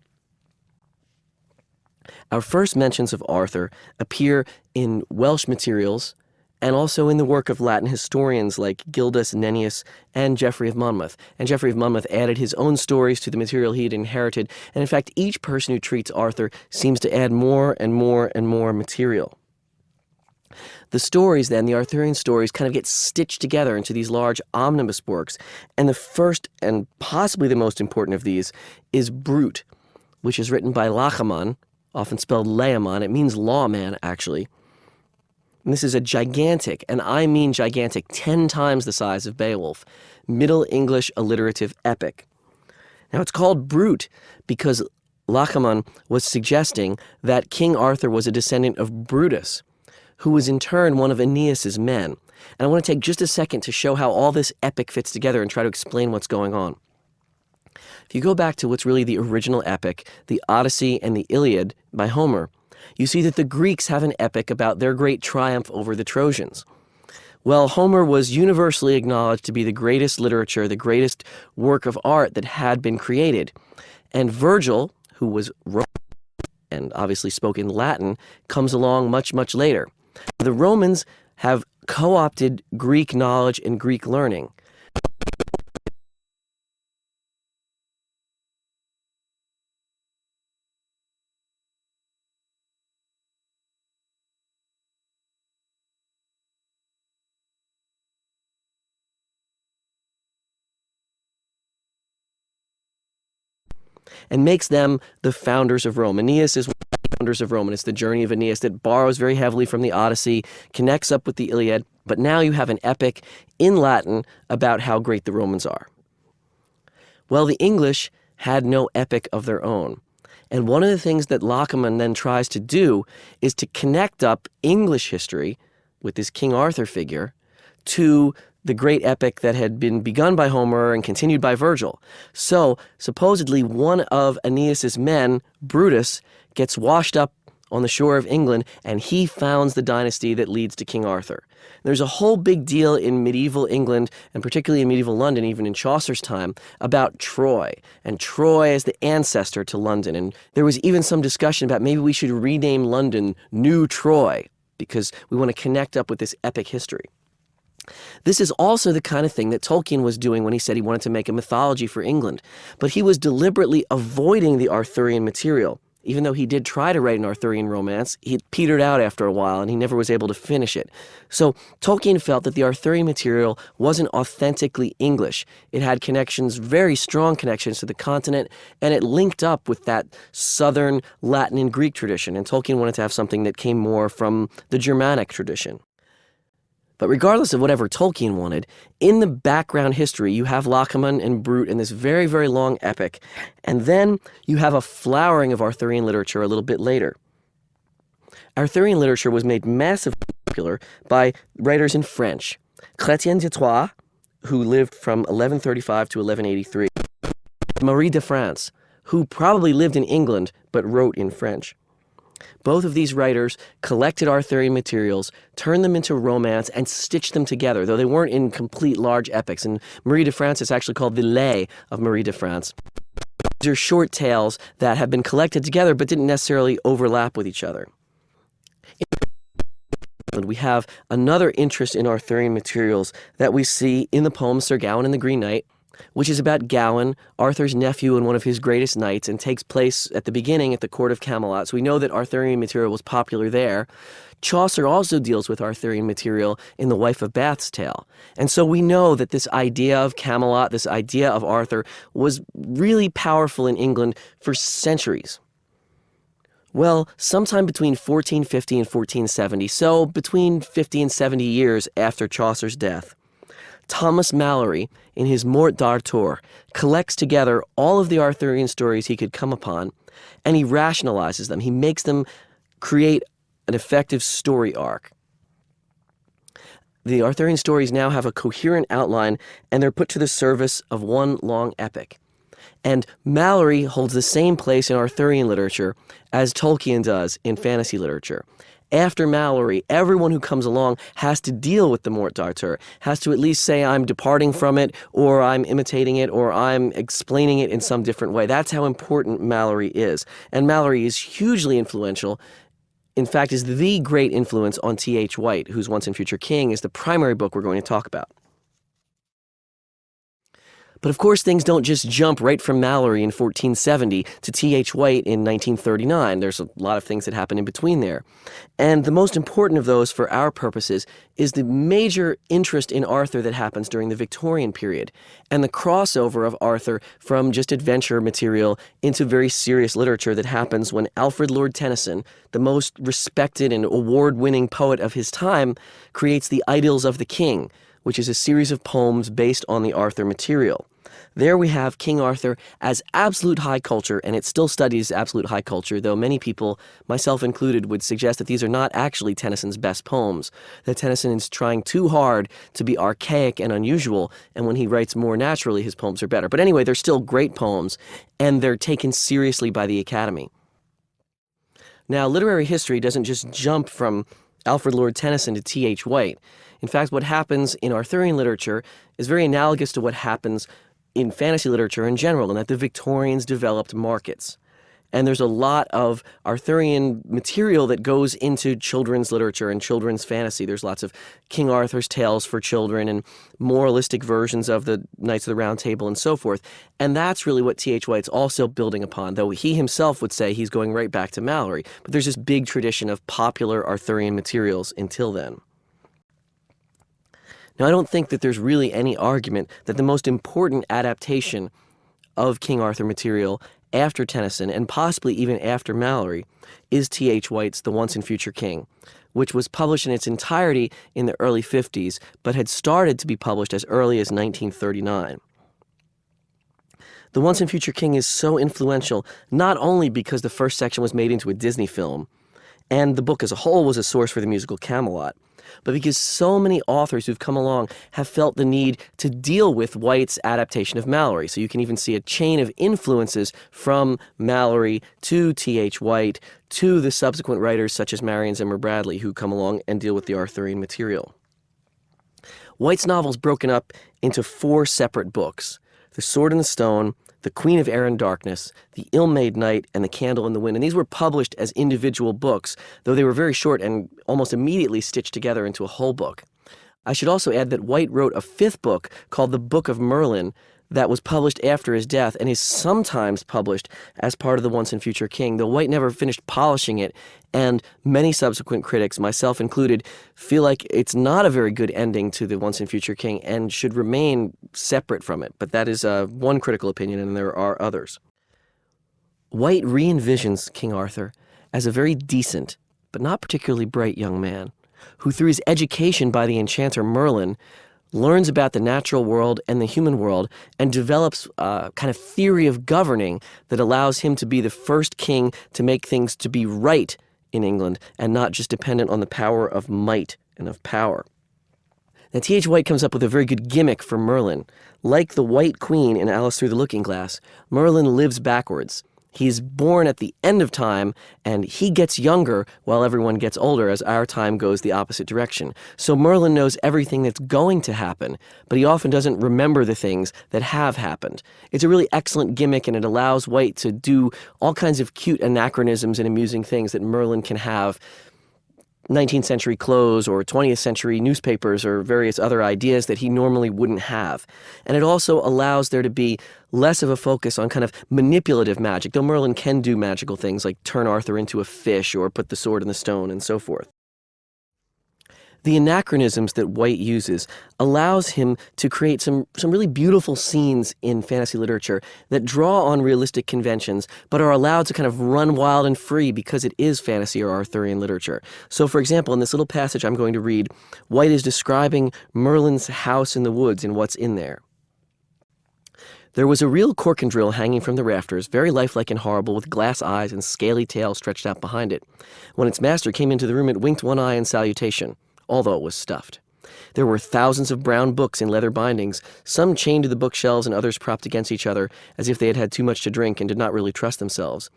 Our first mentions of Arthur appear in Welsh materials, and also in the work of Latin historians like Gildas Nennius and Geoffrey of Monmouth. And Geoffrey of Monmouth added his own stories to the material he had inherited, and in fact, each person who treats Arthur seems to add more and more and more material. The stories then, the Arthurian stories, kind of get stitched together into these large omnibus works, and the first and possibly the most important of these is Brut, which is written by Lachaman, often spelled Layaman. It means lawman, actually. And this is a gigantic, and I mean gigantic, 10 times the size of Beowulf, Middle English alliterative epic. Now, it's called Brut because Lachaman was suggesting that King Arthur was a descendant of Brutus, who was in turn one of Aeneas's men. And I want to take just a second to show how all this epic fits together and try to explain what's going on. If you go back to what's really the original epic, the Odyssey and the Iliad by Homer, you see that the Greeks have an epic about their great triumph over the Trojans. Well, Homer was universally acknowledged to be the greatest literature, the greatest work of art that had been created. And Virgil, who was Roman and obviously spoke in Latin, comes along much, much later. The Romans have co-opted Greek knowledge and Greek learning. And makes them the founders of Rome. Aeneas is one of the founders of Rome, and it's the journey of Aeneas that borrows very heavily from the Odyssey, connects up with the Iliad, but now you have an epic in Latin about how great the Romans are. Well, the English had no epic of their own. And one of the things that Lachenmann then tries to do is to connect up English history with this King Arthur figure to the great epic that had been begun by Homer and continued by Virgil. So, supposedly, one of Aeneas's men, Brutus, gets washed up on the shore of England, and he founds the dynasty that leads to King Arthur. There's a whole big deal in medieval England, and particularly in medieval London, even in Chaucer's time, about Troy. And Troy is the ancestor to London. And there was even some discussion about maybe we should rename London New Troy, because we want to connect up with this epic history. This is also the kind of thing that Tolkien was doing when he said he wanted to make a mythology for England. But he was deliberately avoiding the Arthurian material. Even though he did try to write an Arthurian romance, he petered out after a while and he never was able to finish it. So Tolkien felt that the Arthurian material wasn't authentically English. It had connections, very strong connections to the continent, and it linked up with that southern Latin and Greek tradition. And Tolkien wanted to have something that came more from the Germanic tradition. But regardless of whatever Tolkien wanted, in the background history, you have Lachenmann and Brut in this very, very long epic, and then you have a flowering of Arthurian literature a little bit later. Arthurian literature was made massively popular by writers in French. Chrétien de Troyes, who lived from 1135 to 1183. Marie de France, who probably lived in England but wrote in French. Both of these writers collected Arthurian materials, turned them into romance, and stitched them together, though they weren't in complete large epics. And Marie de France is actually called the Lay of Marie de France. These are short tales that have been collected together but didn't necessarily overlap with each other. We have another interest in Arthurian materials that we see in the poem Sir Gawain and the Green Knight, which is about Gawain, Arthur's nephew and one of his greatest knights, and takes place at the beginning at the court of Camelot. So we know that Arthurian material was popular there. Chaucer also deals with Arthurian material in The Wife of Bath's Tale. And so we know that this idea of Camelot, this idea of Arthur, was really powerful in England for centuries. Well, sometime between 1450 and 1470, so between 50 and 70 years after Chaucer's death, Thomas Malory, in his Morte d'Arthur, collects together all of the Arthurian stories he could come upon, and he rationalizes them. He makes them create an effective story arc. The Arthurian stories now have a coherent outline, and they're put to the service of one long epic. And Malory holds the same place in Arthurian literature as Tolkien does in fantasy literature. After Malory, everyone who comes along has to deal with the Morte d'Arthur, has to at least say, I'm departing from it, or I'm imitating it, or I'm explaining it in some different way. That's how important Malory is. And Malory is hugely influential. In fact, is the great influence on T.H. White, whose Once and Future King is the primary book we're going to talk about. But of course, things don't just jump right from Malory in 1470 to T.H. White in 1939. There's a lot of things that happen in between there. And the most important of those for our purposes is the major interest in Arthur that happens during the Victorian period and the crossover of Arthur from just adventure material into very serious literature that happens when Alfred Lord Tennyson, the most respected and award-winning poet of his time, creates the Idylls of the King, which is a series of poems based on the Arthur material. There we have King Arthur as absolute high culture, and it's still studied as absolute high culture, though many people, myself included, would suggest that these are not actually Tennyson's best poems, that Tennyson is trying too hard to be archaic and unusual, and when he writes more naturally, his poems are better. But anyway, they're still great poems, and they're taken seriously by the Academy. Now, literary history doesn't just jump from Alfred Lord Tennyson to T.H. White. In fact, what happens in Arthurian literature is very analogous to what happens in fantasy literature in general, in that the Victorians developed markets. And there's a lot of Arthurian material that goes into children's literature and children's fantasy. There's lots of King Arthur's tales for children and moralistic versions of the Knights of the Round Table and so forth. And that's really what T.H. White's also building upon, though he himself would say he's going right back to Malory. But there's this big tradition of popular Arthurian materials until then. Now, I don't think that there's really any argument that the most important adaptation of King Arthur material after Tennyson, and possibly even after Malory, is T.H. White's The Once and Future King, which was published in its entirety in the early 50s, but had started to be published as early as 1939. The Once and Future King is so influential, not only because the first section was made into a Disney film, and the book as a whole was a source for the musical Camelot, but because so many authors who've come along have felt the need to deal with White's adaptation of Malory. So you can even see a chain of influences from Malory to T.H. White to the subsequent writers such as Marion Zimmer Bradley who come along and deal with the Arthurian material. White's novel is broken up into 4 separate books: The Sword and the Stone, The Queen of Air and Darkness, The Ill-Made Knight, and The Candle in the Wind. And these were published as individual books, though they were very short and almost immediately stitched together into a whole book. I should also add that White wrote a 5th book called The Book of Merlin that was published after his death and is sometimes published as part of The Once and Future King, though White never finished polishing it, and many subsequent critics, myself included, feel like it's not a very good ending to The Once and Future King and should remain separate from it. But that is one critical opinion, and there are others. White re-envisions King Arthur as a very decent, but not particularly bright young man, who through his education by the enchanter Merlin learns about the natural world and the human world and develops a kind of theory of governing that allows him to be the first king to make things to be right in England and not just dependent on the power of might and of power. Now, T.H. White comes up with a very good gimmick for Merlin. Like the White Queen in Alice Through the Looking Glass, Merlin lives backwards. He's born at the end of time, and he gets younger while everyone gets older as our time goes the opposite direction. So Merlin knows everything that's going to happen, but he often doesn't remember the things that have happened. It's a really excellent gimmick, and it allows White to do all kinds of cute anachronisms and amusing things that Merlin can have 19th century clothes or 20th century newspapers or various other ideas that he normally wouldn't have. And it also allows there to be less of a focus on kind of manipulative magic, though Merlin can do magical things like turn Arthur into a fish or put the sword in the stone and so forth. The anachronisms that White uses allows him to create some really beautiful scenes in fantasy literature that draw on realistic conventions, but are allowed to kind of run wild and free because it is fantasy or Arthurian literature. So, for example, in this little passage I'm going to read, White is describing Merlin's house in the woods and what's in there. There was a real cork-and-drill hanging from the rafters, very lifelike and horrible, with glass eyes and scaly tail stretched out behind it. When its master came into the room, it winked one eye in salutation, although it was stuffed. There were thousands of brown books in leather bindings, some chained to the bookshelves and others propped against each other as if they had had too much to drink and did not really trust themselves.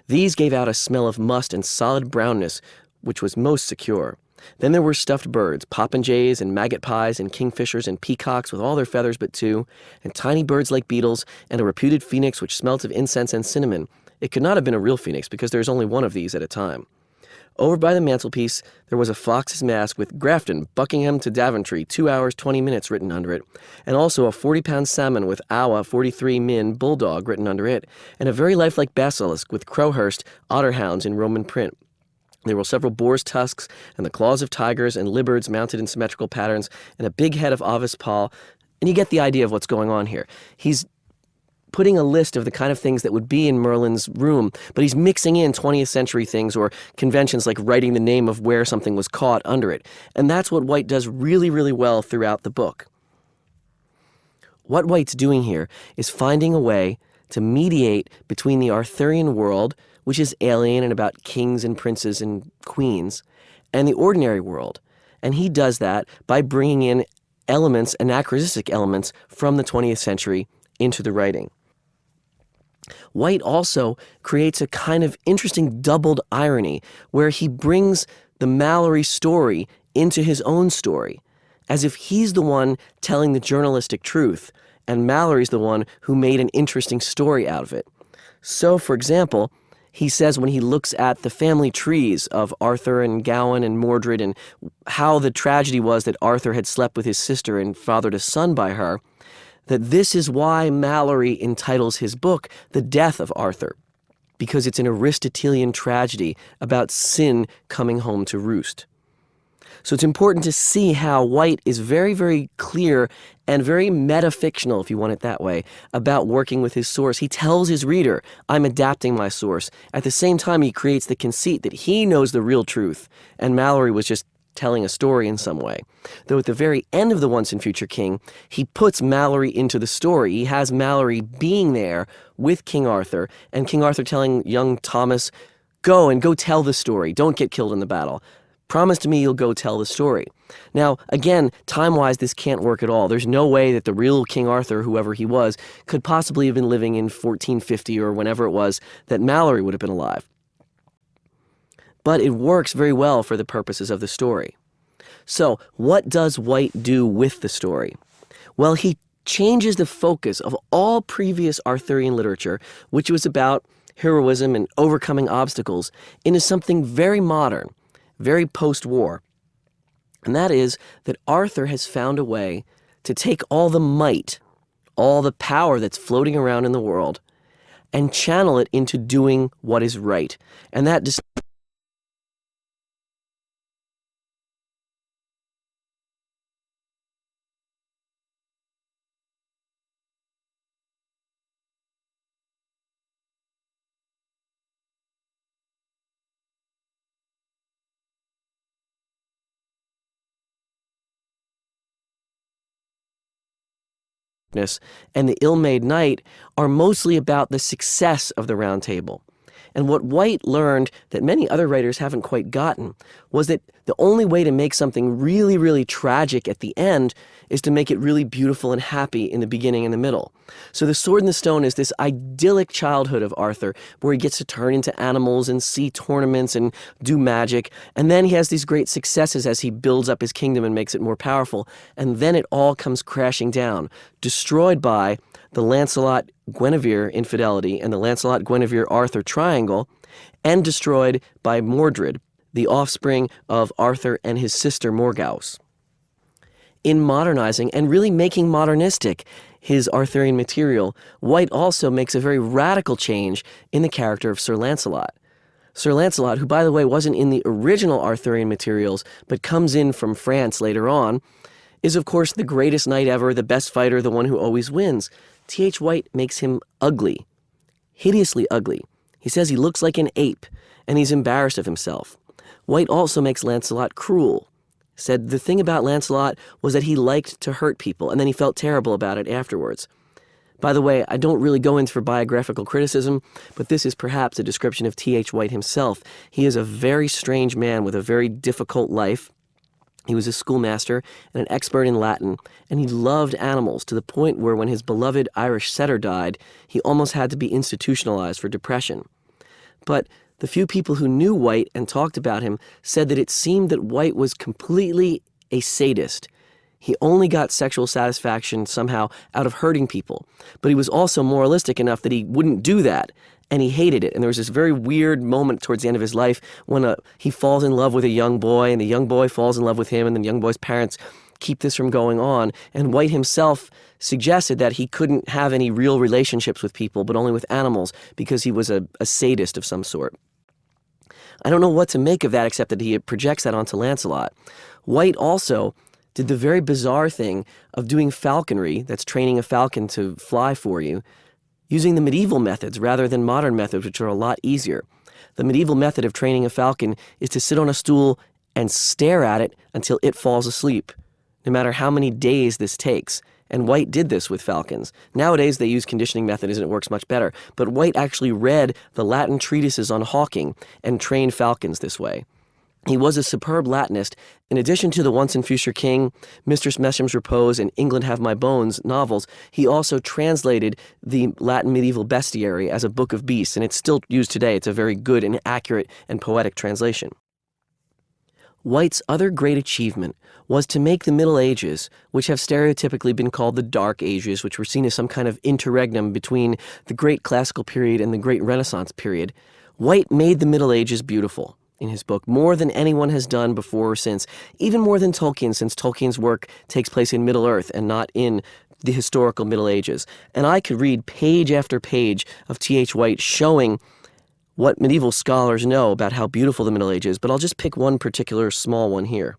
These gave out a smell of must and solid brownness, which was most secure. Then there were stuffed birds, popinjays and maggot pies and kingfishers and peacocks with all their feathers but 2, and tiny birds like beetles, and a reputed phoenix which smelt of incense and cinnamon. It could not have been a real phoenix because there is only one of these at a time. Over by the mantelpiece, there was a fox's mask with Grafton, Buckingham to Daventry, 2 hours, 20 minutes written under it, and also a 40-pound salmon with Awa 43 Min Bulldog written under it, and a very lifelike basilisk with Crowhurst Otterhounds in Roman print. There were several boar's tusks and the claws of tigers and libards mounted in symmetrical patterns, and a big head of Avis Paul, and you get the idea of what's going on here. He's putting a list of the kind of things that would be in Merlin's room, but he's mixing in 20th century things or conventions like writing the name of where something was caught under it. And that's what White does really, really well throughout the book. What White's doing here is finding a way to mediate between the Arthurian world, which is alien and about kings and princes and queens, and the ordinary world. And he does that by bringing in elements, anachronistic elements, from the 20th century into the writing. White also creates a kind of interesting doubled irony where he brings the Malory story into his own story, as if he's the one telling the journalistic truth, and Malory's the one who made an interesting story out of it. So, for example, he says when he looks at the family trees of Arthur and Gawain and Mordred and how the tragedy was that Arthur had slept with his sister and fathered a son by her, that this is why Malory entitles his book The Death of Arthur, because it's an Aristotelian tragedy about sin coming home to roost. So it's important to see how White is very, very clear and very metafictional, if you want it that way, about working with his source. He tells his reader, I'm adapting my source. At the same time, he creates the conceit that he knows the real truth, and Malory was just telling a story in some way. Though at the very end of The Once and Future King, he puts Malory into the story. He has Malory being there with King Arthur, and King Arthur telling young Thomas, go tell the story. Don't get killed in the battle. Promise to me you'll go tell the story. Now, again, time-wise, this can't work at all. There's no way that the real King Arthur, whoever he was, could possibly have been living in 1450 or whenever it was that Malory would have been alive. But it works very well for the purposes of the story. So, what does White do with the story? Well, he changes the focus of all previous Arthurian literature, which was about heroism and overcoming obstacles, into something very modern, very post-war. And that is that Arthur has found a way to take all the might, all the power that's floating around in the world, and channel it into doing what is right. And that and the ill-made knight are mostly about the success of the Round Table. And what White learned that many other writers haven't quite gotten was that the only way to make something really, really tragic at the end is to make it really beautiful and happy in the beginning and the middle. So The Sword and the Stone is this idyllic childhood of Arthur where he gets to turn into animals and see tournaments and do magic. And then he has these great successes as he builds up his kingdom and makes it more powerful. And then it all comes crashing down, destroyed by the Lancelot-Guinevere infidelity and the Lancelot-Guinevere-Arthur triangle, and destroyed by Mordred, the offspring of Arthur and his sister Morgause. In modernizing and really making modernistic his Arthurian material, White also makes a very radical change in the character of Sir Lancelot. Sir Lancelot, who by the way wasn't in the original Arthurian materials but comes in from France later on, is of course the greatest knight ever, the best fighter, the one who always wins. T.H. White makes him ugly, hideously ugly. He says he looks like an ape, and he's embarrassed of himself. White also makes Lancelot cruel. Said the thing about Lancelot was that he liked to hurt people, and then he felt terrible about it afterwards. By the way, I don't really go in for biographical criticism, but this is perhaps a description of T.H. White himself. He is a very strange man with a very difficult life. He was a schoolmaster and an expert in Latin, and he loved animals to the point where when his beloved Irish setter died, he almost had to be institutionalized for depression. But the few people who knew White and talked about him said that it seemed that White was completely a sadist. He only got sexual satisfaction somehow out of hurting people, but he was also moralistic enough that he wouldn't do that. And he hated it. And there was this very weird moment towards the end of his life when he falls in love with a young boy, and the young boy falls in love with him, and the young boy's parents keep this from going on. And White himself suggested that he couldn't have any real relationships with people, but only with animals, because he was a sadist of some sort. I don't know what to make of that except that he projects that onto Lancelot. White also did the very bizarre thing of doing falconry, that's training a falcon to fly for you, using the medieval methods rather than modern methods, which are a lot easier. The medieval method of training a falcon is to sit on a stool and stare at it until it falls asleep, no matter how many days this takes. And White did this with falcons. Nowadays they use conditioning methods and it works much better, but White actually read the Latin treatises on hawking and trained falcons this way. He was a superb Latinist. In addition to the Once and Future King, Mistress Mesham's Repose, and England Have My Bones novels, he also translated the Latin medieval bestiary as a book of beasts, and it's still used today. It's a very good and accurate and poetic translation. White's other great achievement was to make the Middle Ages, which have stereotypically been called the Dark Ages, which were seen as some kind of interregnum between the great classical period and the great Renaissance period, White made the Middle Ages beautiful in his book, more than anyone has done before or since, even more than Tolkien, since Tolkien's work takes place in Middle-earth and not in the historical Middle Ages. And I could read page after page of T.H. White showing what medieval scholars know about how beautiful the Middle Age is, but I'll just pick one particular small one here.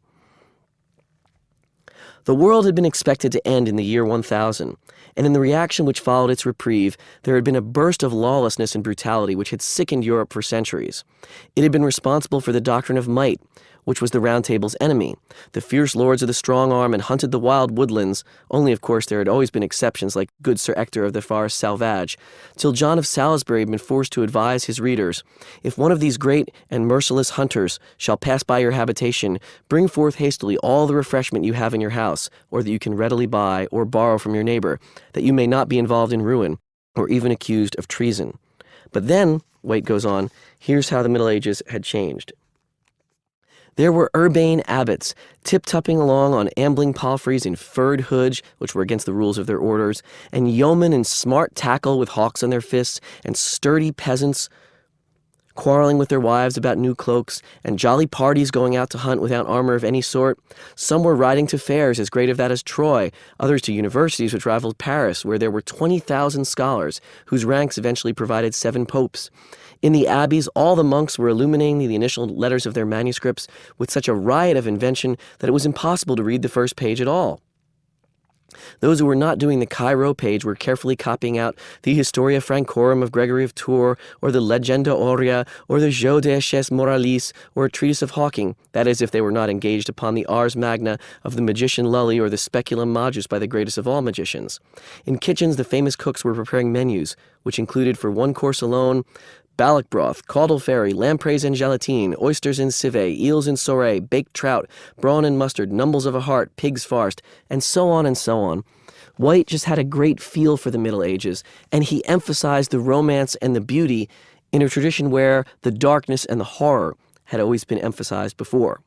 The world had been expected to end in the year 1000, and in the reaction which followed its reprieve, there had been a burst of lawlessness and brutality which had sickened Europe for centuries. It had been responsible for the doctrine of might, which was the Round Table's enemy. The fierce lords of the strong arm and hunted the wild woodlands, only of course there had always been exceptions like good Sir Ector of the Forest Salvage, till John of Salisbury had been forced to advise his readers, if one of these great and merciless hunters shall pass by your habitation, bring forth hastily all the refreshment you have in your house, or that you can readily buy or borrow from your neighbor, that you may not be involved in ruin, or even accused of treason. But then, White goes on, here's how the Middle Ages had changed. There were urbane abbots, tip-tupping along on ambling palfreys in furred hoods, which were against the rules of their orders, and yeomen in smart tackle with hawks on their fists, and sturdy peasants quarreling with their wives about new cloaks, and jolly parties going out to hunt without armor of any sort. Some were riding to fairs as great of that as Troy, others to universities which rivaled Paris, where there were 20,000 scholars, whose ranks eventually provided 7 popes. In the abbeys, all the monks were illuminating the initial letters of their manuscripts with such a riot of invention that it was impossible to read the first page at all. Those who were not doing the Cairo page were carefully copying out the Historia Francorum of Gregory of Tours, or the Legenda Aurea, or the Jeu de Eches Moralis, or a treatise of Hawking, that is, if they were not engaged upon the Ars Magna of the magician Lully or the Speculum Majus by the greatest of all magicians. In kitchens, the famous cooks were preparing menus, which included for one course alone, Ballock broth, caudal fairy, lampreys and gelatine, oysters in civet, eels in sorbet, baked trout, brawn and mustard, numbles of a heart, pig's farce, and so on and so on. White just had a great feel for the Middle Ages, and he emphasized the romance and the beauty in a tradition where the darkness and the horror had always been emphasized before.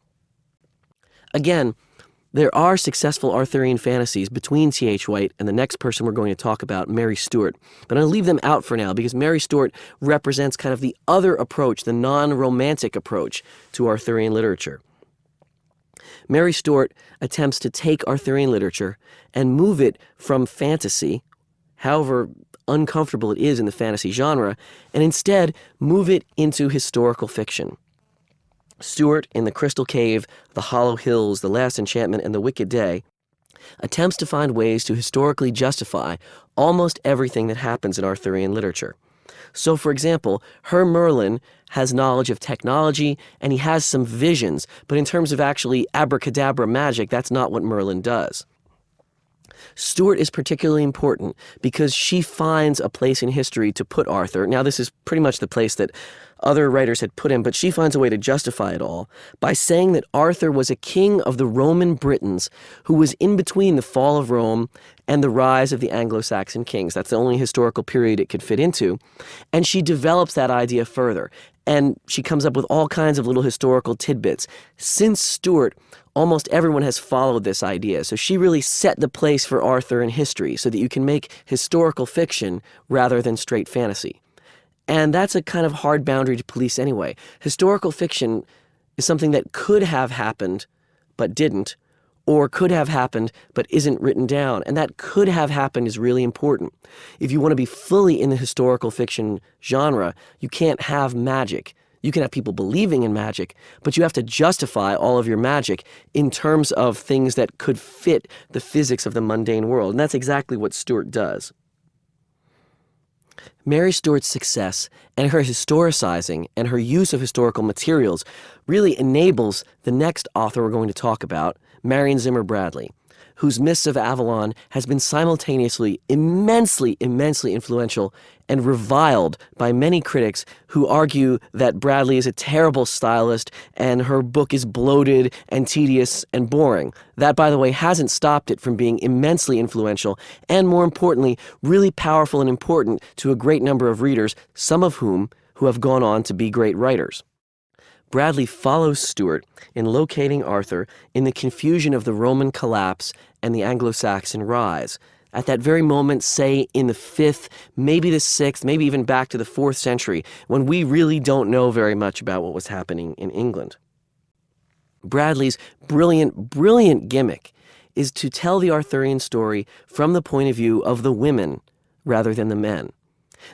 Again, there are successful Arthurian fantasies between T.H. White and the next person we're going to talk about, Mary Stuart. But I'm going to leave them out for now because Mary Stuart represents kind of the other approach, the non-romantic approach to Arthurian literature. Mary Stuart attempts to take Arthurian literature and move it from fantasy, however uncomfortable it is in the fantasy genre, and instead move it into historical fiction. Stuart, in The Crystal Cave, The Hollow Hills, The Last Enchantment, and The Wicked Day, attempts to find ways to historically justify almost everything that happens in Arthurian literature. So, for example, her Merlin has knowledge of technology, and he has some visions, but in terms of actually abracadabra magic, that's not what Merlin does. Stuart is particularly important because she finds a place in history to put Arthur. Now, this is pretty much the place that other writers had put him, but she finds a way to justify it all by saying that Arthur was a king of the Roman Britons who was in between the fall of Rome and the rise of the Anglo-Saxon kings. That's the only historical period it could fit into. And she develops that idea further. And she comes up with all kinds of little historical tidbits. Since Stuart, almost everyone has followed this idea. So she really set the place for Arthur in history so that you can make historical fiction rather than straight fantasy. And that's a kind of hard boundary to police anyway. Historical fiction is something that could have happened but didn't, or could have happened but isn't written down. And that could have happened is really important. If you want to be fully in the historical fiction genre, you can't have magic. You can have people believing in magic, but you have to justify all of your magic in terms of things that could fit the physics of the mundane world. And that's exactly what Stuart does. Mary Stuart's success and her historicizing and her use of historical materials really enables the next author we're going to talk about, Marion Zimmer Bradley, whose Mists of Avalon has been simultaneously immensely influential and reviled by many critics who argue that Bradley is a terrible stylist and her book is bloated and tedious and boring. That, by the way, hasn't stopped it from being immensely influential and, more importantly, really powerful and important to a great number of readers, some of whom who have gone on to be great writers. Bradley follows Stuart in locating Arthur in the confusion of the Roman collapse and the Anglo-Saxon rise. At that very moment, say in the 5th, maybe the 6th, maybe even back to the 4th century, when we really don't know very much about what was happening in England. Bradley's brilliant gimmick is to tell the Arthurian story from the point of view of the women rather than the men.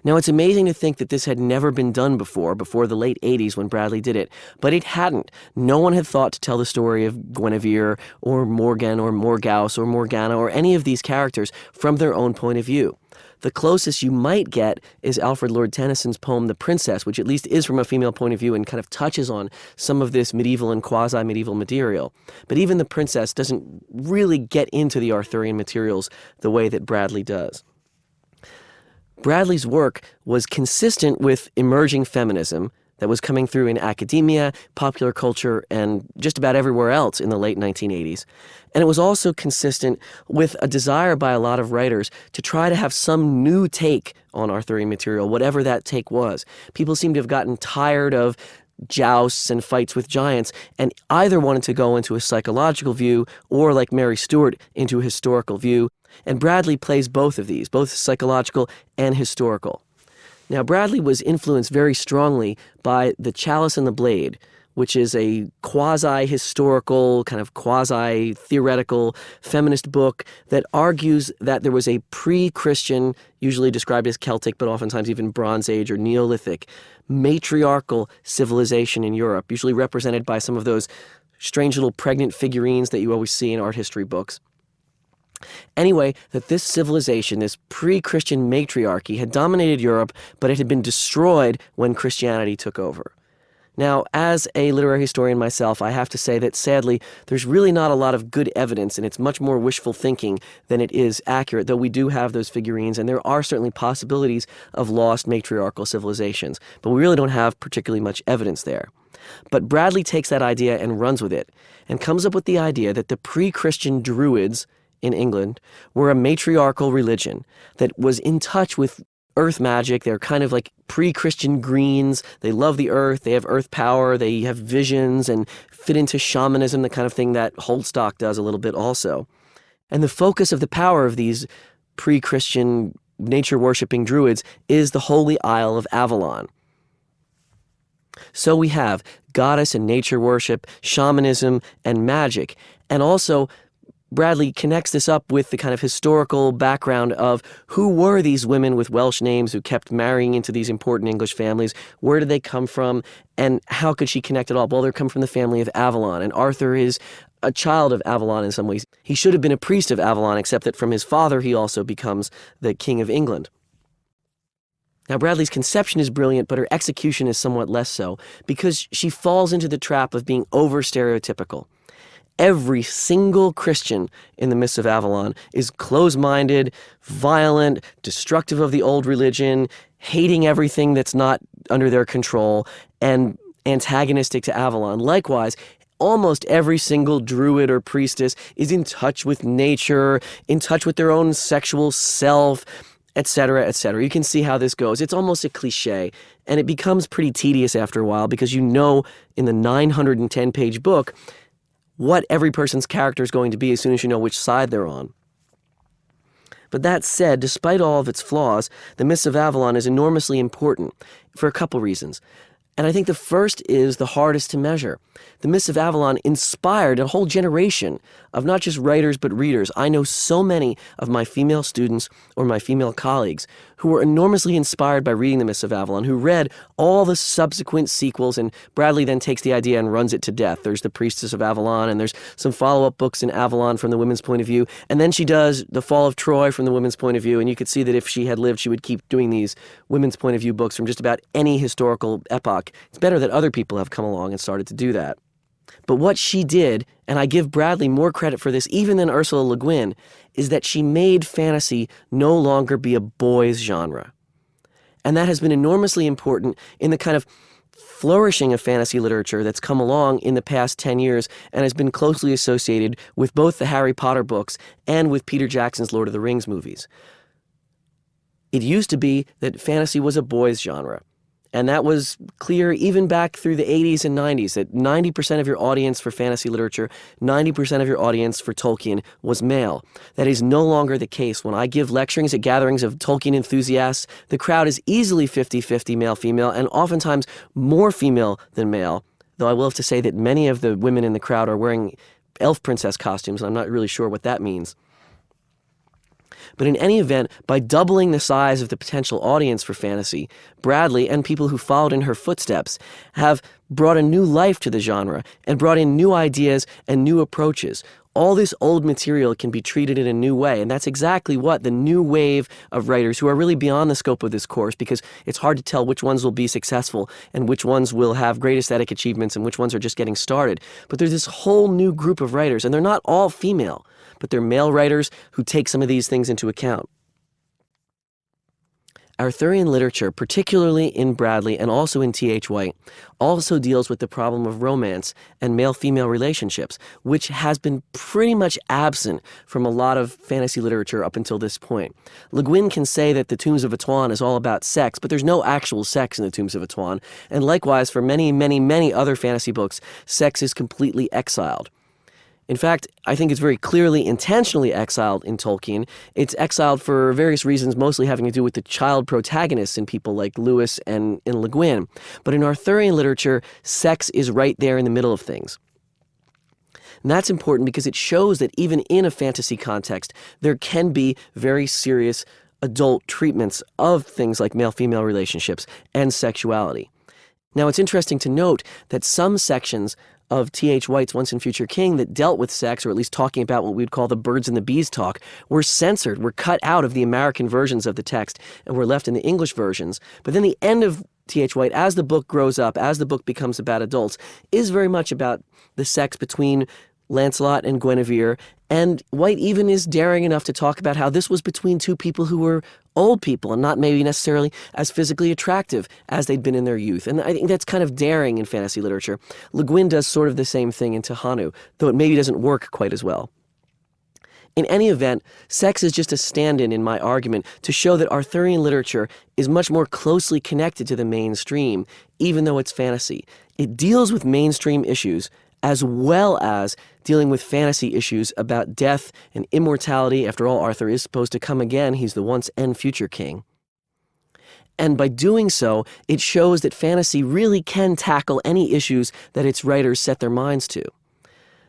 Now, it's amazing to think that this had never been done before the late 80s when Bradley did it, but it hadn't. No one had thought to tell the story of Guinevere or Morgan or Morgause or Morgana or any of these characters from their own point of view. The closest you might get is Alfred Lord Tennyson's poem The Princess, which at least is from a female point of view and kind of touches on some of this medieval and quasi-medieval material. But even The Princess doesn't really get into the Arthurian materials the way that Bradley does. Bradley's work was consistent with emerging feminism that was coming through in academia, popular culture, and just about everywhere else in the late 1980s. And it was also consistent with a desire by a lot of writers to try to have some new take on Arthurian material, whatever that take was. People seem to have gotten tired of jousts and fights with giants and either wanted to go into a psychological view or, like Mary Stuart, into a historical view. And Bradley plays both of these, both psychological and historical. Now, Bradley was influenced very strongly by The Chalice and the Blade, which is a quasi-historical, kind of quasi-theoretical feminist book that argues that there was a pre-Christian, usually described as Celtic, but oftentimes even Bronze Age or Neolithic, matriarchal civilization in Europe, usually represented by some of those strange little pregnant figurines that you always see in art history books. Anyway, that this civilization, this pre-Christian matriarchy, had dominated Europe, but it had been destroyed when Christianity took over. Now, as a literary historian myself, I have to say that sadly, there's really not a lot of good evidence, and it's much more wishful thinking than it is accurate, though we do have those figurines, and there are certainly possibilities of lost matriarchal civilizations, but we really don't have particularly much evidence there. But Bradley takes that idea and runs with it, and comes up with the idea that the pre-Christian Druids in England were a matriarchal religion that was in touch with earth magic. They're kind of like pre-Christian greens. They love the earth. They have earth power. They have visions and fit into shamanism, the kind of thing that Holdstock does a little bit also. And the focus of the power of these pre-Christian nature-worshipping druids is the holy Isle of Avalon. So we have goddess and nature worship, shamanism, and magic, and also Bradley connects this up with the kind of historical background of who were these women with Welsh names who kept marrying into these important English families, where did they come from, and how could she connect it all? Well, they come from the family of Avalon, and Arthur is a child of Avalon in some ways. He should have been a priest of Avalon, except that from his father he also becomes the King of England. Now, Bradley's conception is brilliant, but her execution is somewhat less so, because she falls into the trap of being over-stereotypical. Every single Christian in the Mists of Avalon is close-minded, violent, destructive of the old religion, hating everything that's not under their control, and antagonistic to Avalon. Likewise, almost every single druid or priestess is in touch with nature, in touch with their own sexual self, etc., etc. You can see how this goes. It's almost a cliche, and it becomes pretty tedious after a while because you know in the 910-page book what every person's character is going to be as soon as you know which side they're on. But that said, despite all of its flaws, The Mists of Avalon is enormously important for a couple reasons. And I think the first is the hardest to measure. The Mists of Avalon inspired a whole generation of not just writers but readers. I know so many of my female students or my female colleagues who were enormously inspired by reading The Mists of Avalon, who read all the subsequent sequels, and Bradley then takes the idea and runs it to death. There's The Priestess of Avalon, and there's some follow-up books in Avalon from the women's point of view, and then she does The Fall of Troy from the women's point of view, and you could see that if she had lived, she would keep doing these women's point of view books from just about any historical epoch. It's better that other people have come along and started to do that. But what she did, and I give Bradley more credit for this even than Ursula Le Guin, is that she made fantasy no longer be a boys' genre. And that has been enormously important in the kind of flourishing of fantasy literature that's come along in the past 10 years and has been closely associated with both the Harry Potter books and with Peter Jackson's Lord of the Rings movies. It used to be that fantasy was a boys' genre. And that was clear even back through the 80s and 90s, that 90% of your audience for fantasy literature, 90% of your audience for Tolkien was male. That is no longer the case. When I give lecturings at gatherings of Tolkien enthusiasts, the crowd is easily 50-50 male-female, and oftentimes more female than male, though I will have to say that many of the women in the crowd are wearing elf princess costumes, and I'm not really sure what that means. But in any event, by doubling the size of the potential audience for fantasy, Bradley and people who followed in her footsteps have brought a new life to the genre and brought in new ideas and new approaches. All this old material can be treated in a new way, and that's exactly what the new wave of writers who are really beyond the scope of this course, because it's hard to tell which ones will be successful and which ones will have great aesthetic achievements and which ones are just getting started. But there's this whole new group of writers, and they're not all female, but they're male writers who take some of these things into account. Arthurian literature, particularly in Bradley and also in T.H. White, also deals with the problem of romance and male-female relationships, which has been pretty much absent from a lot of fantasy literature up until this point. Le Guin can say that the Tombs of Atuan is all about sex, but there's no actual sex in the Tombs of Atuan, and likewise for many, many, many other fantasy books, sex is completely exiled. In fact, I think it's very clearly intentionally exiled in Tolkien. It's exiled for various reasons, mostly having to do with the child protagonists in people like Lewis and in Le Guin. But in Arthurian literature, sex is right there in the middle of things. And that's important because it shows that even in a fantasy context, there can be very serious adult treatments of things like male-female relationships and sexuality. Now, it's interesting to note that some sections of T.H. White's Once and Future King that dealt with sex, or at least talking about what we would call the birds and the bees talk, were censored, were cut out of the American versions of the text, and were left in the English versions. But then the end of T.H. White, as the book grows up, as the book becomes about adults, is very much about the sex between Lancelot and Guinevere, and White even is daring enough to talk about how this was between two people who were old people and not maybe necessarily as physically attractive as they'd been in their youth. And I think that's kind of daring in fantasy literature. Le Guin does sort of the same thing in Tehanu, though it maybe doesn't work quite as well. In any event, sex is just a stand-in in my argument to show that Arthurian literature is much more closely connected to the mainstream, even though it's fantasy. It deals with mainstream issues as well as dealing with fantasy issues about death and immortality. After all, Arthur is supposed to come again. He's the once and future king. And by doing so, it shows that fantasy really can tackle any issues that its writers set their minds to.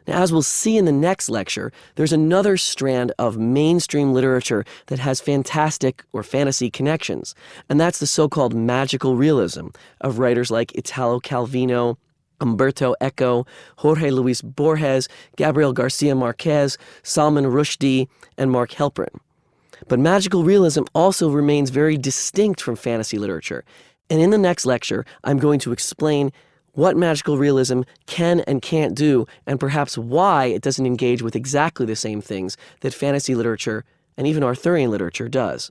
Now, as we'll see in the next lecture, there's another strand of mainstream literature that has fantastic or fantasy connections, and that's the so-called magical realism of writers like Italo Calvino, Umberto Eco, Jorge Luis Borges, Gabriel Garcia Marquez, Salman Rushdie, and Mark Helprin. But magical realism also remains very distinct from fantasy literature. And in the next lecture, I'm going to explain what magical realism can and can't do, and perhaps why it doesn't engage with exactly the same things that fantasy literature and even Arthurian literature does.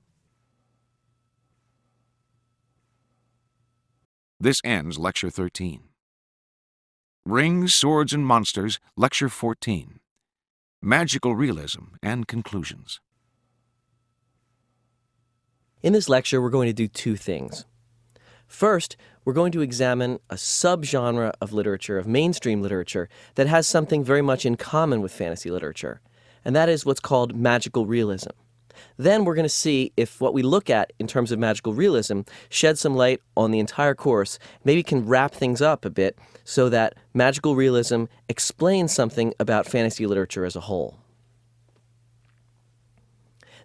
This ends Lecture 13. Rings, Swords, and Monsters, Lecture 14. Magical Realism and Conclusions. In this lecture, we're going to do two things. First, we're going to examine a subgenre of literature, of mainstream literature, that has something very much in common with fantasy literature, and that is what's called magical realism. Then we're going to see if what we look at in terms of magical realism sheds some light on the entire course, maybe can wrap things up a bit so that magical realism explains something about fantasy literature as a whole.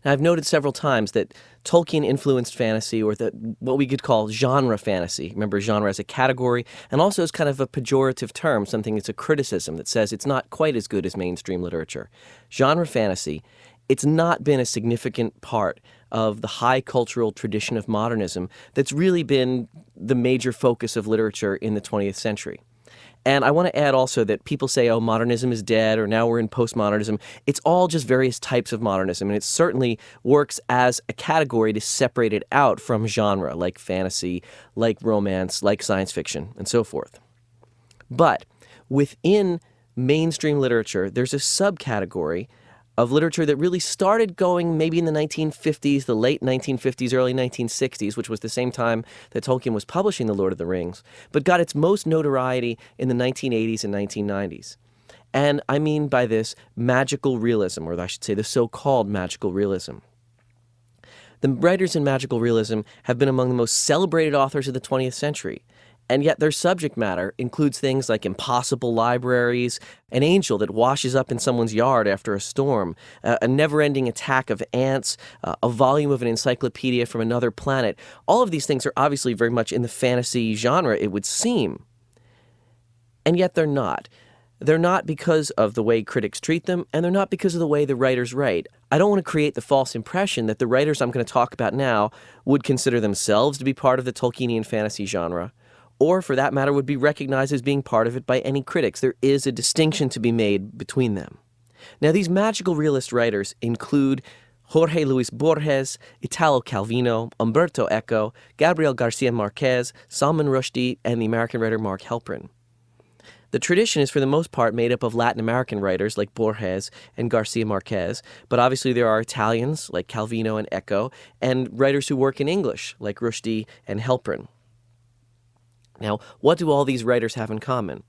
Now, I've noted several times that Tolkien influenced fantasy, or what we could call genre fantasy. Remember, genre as a category, and also as kind of a pejorative term, something that's a criticism that says it's not quite as good as mainstream literature. Genre fantasy, it's not been a significant part of the high cultural tradition of modernism that's really been the major focus of literature in the 20th century. And I want to add also that people say, oh, modernism is dead, or now we're in postmodernism. It's all just various types of modernism, and it certainly works as a category to separate it out from genre, like fantasy, like romance, like science fiction, and so forth. But within mainstream literature, there's a subcategory of literature that really started going maybe in the 1950s, the late 1950s, early 1960s, which was the same time that Tolkien was publishing The Lord of the Rings, but got its most notoriety in the 1980s and 1990s. And I mean by this magical realism, or I should say the so-called magical realism. The writers in magical realism have been among the most celebrated authors of the 20th century. And yet their subject matter includes things like impossible libraries, an angel that washes up in someone's yard after a storm, a never-ending attack of ants, a volume of an encyclopedia from another planet. All of these things are obviously very much in the fantasy genre, it would seem. And yet they're not. They're not because of the way critics treat them, and they're not because of the way the writers write. I don't want to create the false impression that the writers I'm going to talk about now would consider themselves to be part of the Tolkienian fantasy genre, or for that matter would be recognized as being part of it by any critics. There is a distinction to be made between them. Now, these magical realist writers include Jorge Luis Borges, Italo Calvino, Umberto Eco, Gabriel Garcia Marquez, Salman Rushdie, and the American writer Mark Halperin. The tradition is for the most part made up of Latin American writers like Borges and Garcia Marquez, but obviously there are Italians like Calvino and Eco, and writers who work in English like Rushdie and Halperin. Now, what do all these writers have in common?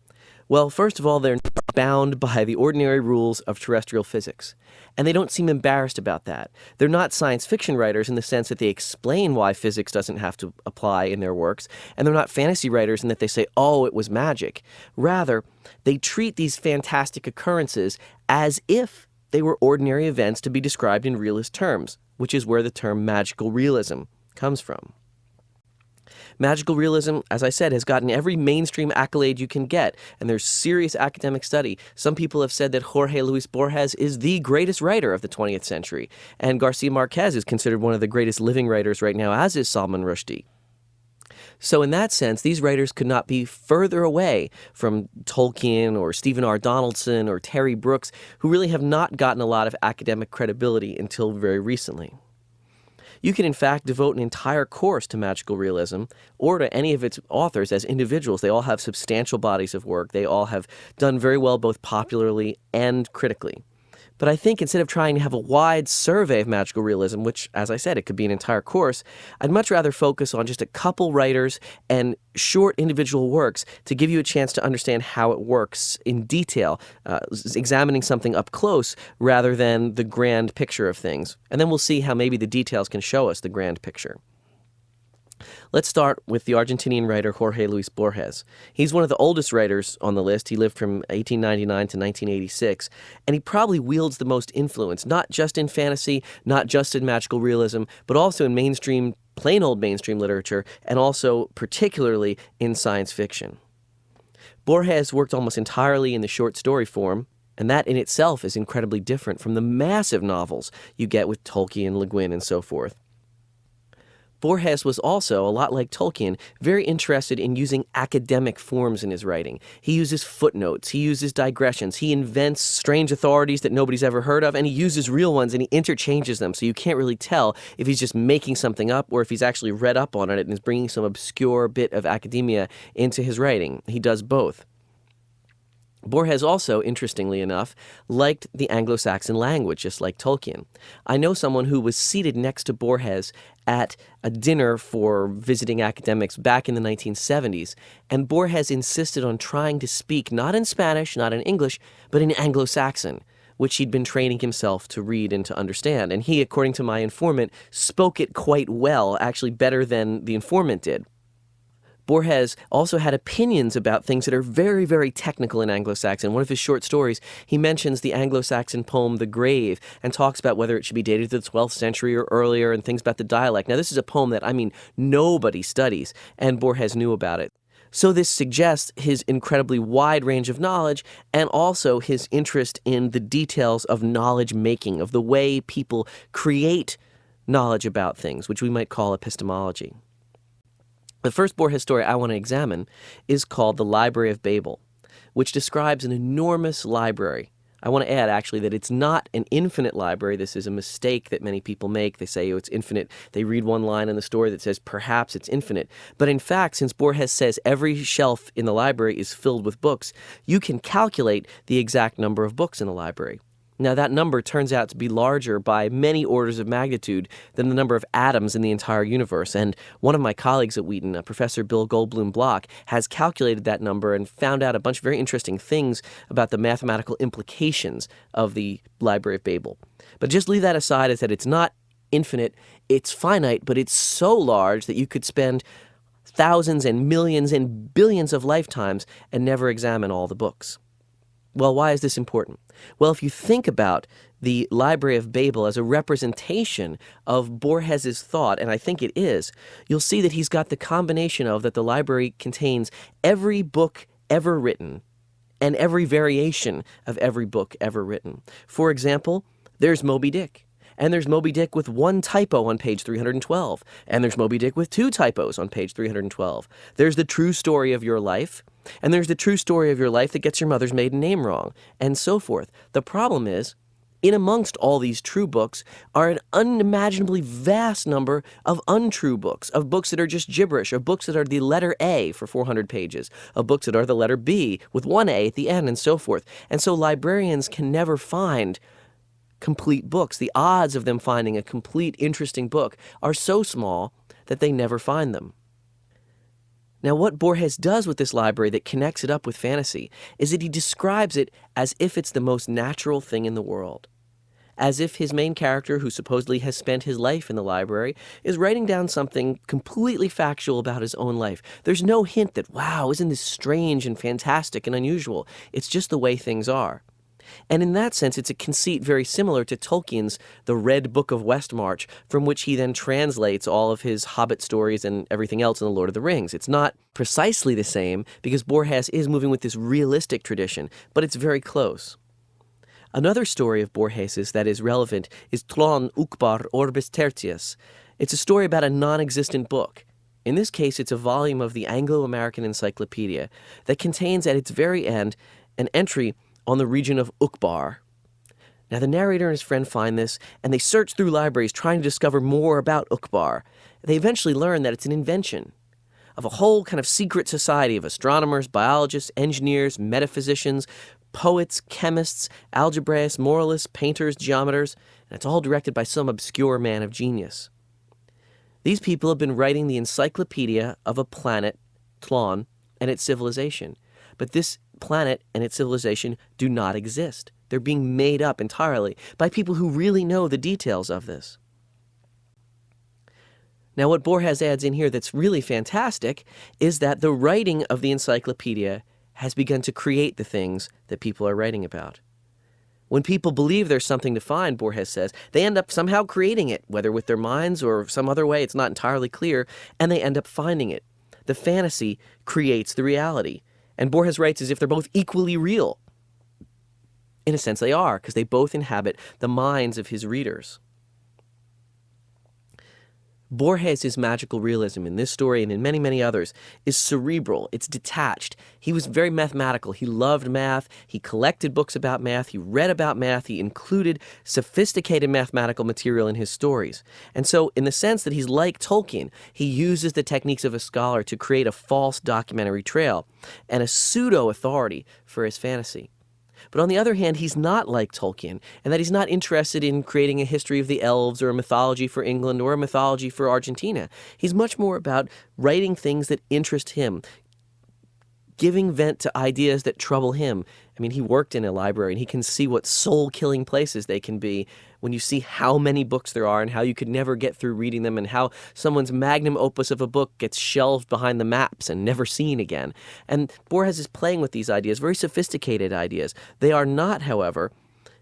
Well, first of all, they're not bound by the ordinary rules of terrestrial physics, and they don't seem embarrassed about that. They're not science fiction writers in the sense that they explain why physics doesn't have to apply in their works, and they're not fantasy writers in that they say, oh, it was magic. Rather, they treat these fantastic occurrences as if they were ordinary events to be described in realist terms, which is where the term magical realism comes from. Magical realism, as I said, has gotten every mainstream accolade you can get, and there's serious academic study. Some people have said that Jorge Luis Borges is the greatest writer of the 20th century, and Garcia Marquez is considered one of the greatest living writers right now, as is Salman Rushdie. So in that sense, these writers could not be further away from Tolkien or Stephen R. Donaldson or Terry Brooks, who really have not gotten a lot of academic credibility until very recently. You can, in fact, devote an entire course to magical realism or to any of its authors as individuals. They all have substantial bodies of work. They all have done very well both popularly and critically. But I think instead of trying to have a wide survey of magical realism, which, as I said, it could be an entire course, I'd much rather focus on just a couple writers and short individual works to give you a chance to understand how it works in detail, examining something up close rather than the grand picture of things. And then we'll see how maybe the details can show us the grand picture. Let's start with the Argentinian writer Jorge Luis Borges. He's one of the oldest writers on the list. He lived from 1899 to 1986, and he probably wields the most influence, not just in fantasy, not just in magical realism, but also in mainstream, plain old mainstream literature, and also particularly in science fiction. Borges worked almost entirely in the short story form, and that in itself is incredibly different from the massive novels you get with Tolkien, Le Guin, and so forth. Borges was also, a lot like Tolkien, very interested in using academic forms in his writing. He uses footnotes, he uses digressions, he invents strange authorities that nobody's ever heard of, and he uses real ones and he interchanges them, so you can't really tell if he's just making something up or if he's actually read up on it and is bringing some obscure bit of academia into his writing. He does both. Borges also, interestingly enough, liked the Anglo-Saxon language, just like Tolkien. I know someone who was seated next to Borges at a dinner for visiting academics back in the 1970s, and Borges insisted on trying to speak not in Spanish, not in English, but in Anglo-Saxon, which he'd been training himself to read and to understand. And he, according to my informant, spoke it quite well, actually better than the informant did. Borges also had opinions about things that are very, very technical in Anglo-Saxon. One of his short stories, he mentions the Anglo-Saxon poem The Grave and talks about whether it should be dated to the 12th century or earlier and things about the dialect. Now, this is a poem that, nobody studies, and Borges knew about it. So this suggests his incredibly wide range of knowledge and also his interest in the details of knowledge making, of the way people create knowledge about things, which we might call epistemology. The first Borges story I want to examine is called The Library of Babel, which describes an enormous library. I want to add, actually, that it's not an infinite library. This is a mistake that many people make. They say, it's infinite. They read one line in the story that says, perhaps it's infinite. But in fact, since Borges says every shelf in the library is filled with books, you can calculate the exact number of books in the library. Now, that number turns out to be larger by many orders of magnitude than the number of atoms in the entire universe. And one of my colleagues at Wheaton, Professor Bill Goldblum-Block, has calculated that number and found out a bunch of very interesting things about the mathematical implications of the Library of Babel. But just leave that aside as that it's not infinite, it's finite, but it's so large that you could spend thousands and millions and billions of lifetimes and never examine all the books. Well, why is this important? Well, if you think about the Library of Babel as a representation of Borges's thought, and I think it is, you'll see that he's got the combination of that the library contains every book ever written and every variation of every book ever written. For example, there's Moby Dick. And there's Moby Dick with one typo on page 312. And there's Moby Dick with two typos on page 312. There's the true story of your life. And there's the true story of your life that gets your mother's maiden name wrong, and so forth. The problem is, in amongst all these true books are an unimaginably vast number of untrue books, of books that are just gibberish, of books that are the letter A for 400 pages, of books that are the letter B with one A at the end, and so forth. And so librarians can never find complete books. The odds of them finding a complete, interesting book are so small that they never find them. Now, what Borges does with this library that connects it up with fantasy is that he describes it as if it's the most natural thing in the world. As if his main character, who supposedly has spent his life in the library, is writing down something completely factual about his own life. There's no hint that, wow, isn't this strange and fantastic and unusual? It's just the way things are. And in that sense, it's a conceit very similar to Tolkien's The Red Book of Westmarch, from which he then translates all of his Hobbit stories and everything else in The Lord of the Rings. It's not precisely the same, because Borges is moving with this realistic tradition, but it's very close. Another story of Borges's that is relevant is Tlon Uqbar Orbis Tertius. It's a story about a non-existent book. In this case, it's a volume of the Anglo-American Encyclopedia that contains at its very end an entry on the region of Uqbar. Now, the narrator and his friend find this, and they search through libraries trying to discover more about Uqbar. They eventually learn that it's an invention of a whole kind of secret society of astronomers, biologists, engineers, metaphysicians, poets, chemists, algebraists, moralists, painters, geometers, and it's all directed by some obscure man of genius. These people have been writing the encyclopedia of a planet, Tlon, and its civilization. But this planet and its civilization do not exist. They're being made up entirely by people who really know the details of this. Now, what Borges adds in here that's really fantastic is that the writing of the encyclopedia has begun to create the things that people are writing about. When people believe there's something to find, Borges says, they end up somehow creating it, whether with their minds or some other way, it's not entirely clear, and they end up finding it. The fantasy creates the reality. And Borges writes as if they're both equally real. In a sense, they are, because they both inhabit the minds of his readers. Borges' magical realism in this story and in many, many others is cerebral. It's detached. He was very mathematical. He loved math. He collected books about math. He read about math. He included sophisticated mathematical material in his stories. And so in the sense that he's like Tolkien, he uses the techniques of a scholar to create a false documentary trail and a pseudo-authority for his fantasy. But on the other hand, he's not like Tolkien, and that he's not interested in creating a history of the elves or a mythology for England or a mythology for Argentina. He's much more about writing things that interest him, giving vent to ideas that trouble him. I mean, he worked in a library, and he can see what soul-killing places they can be when you see how many books there are and how you could never get through reading them and how someone's magnum opus of a book gets shelved behind the maps and never seen again. And Borges is playing with these ideas, very sophisticated ideas. They are not, however,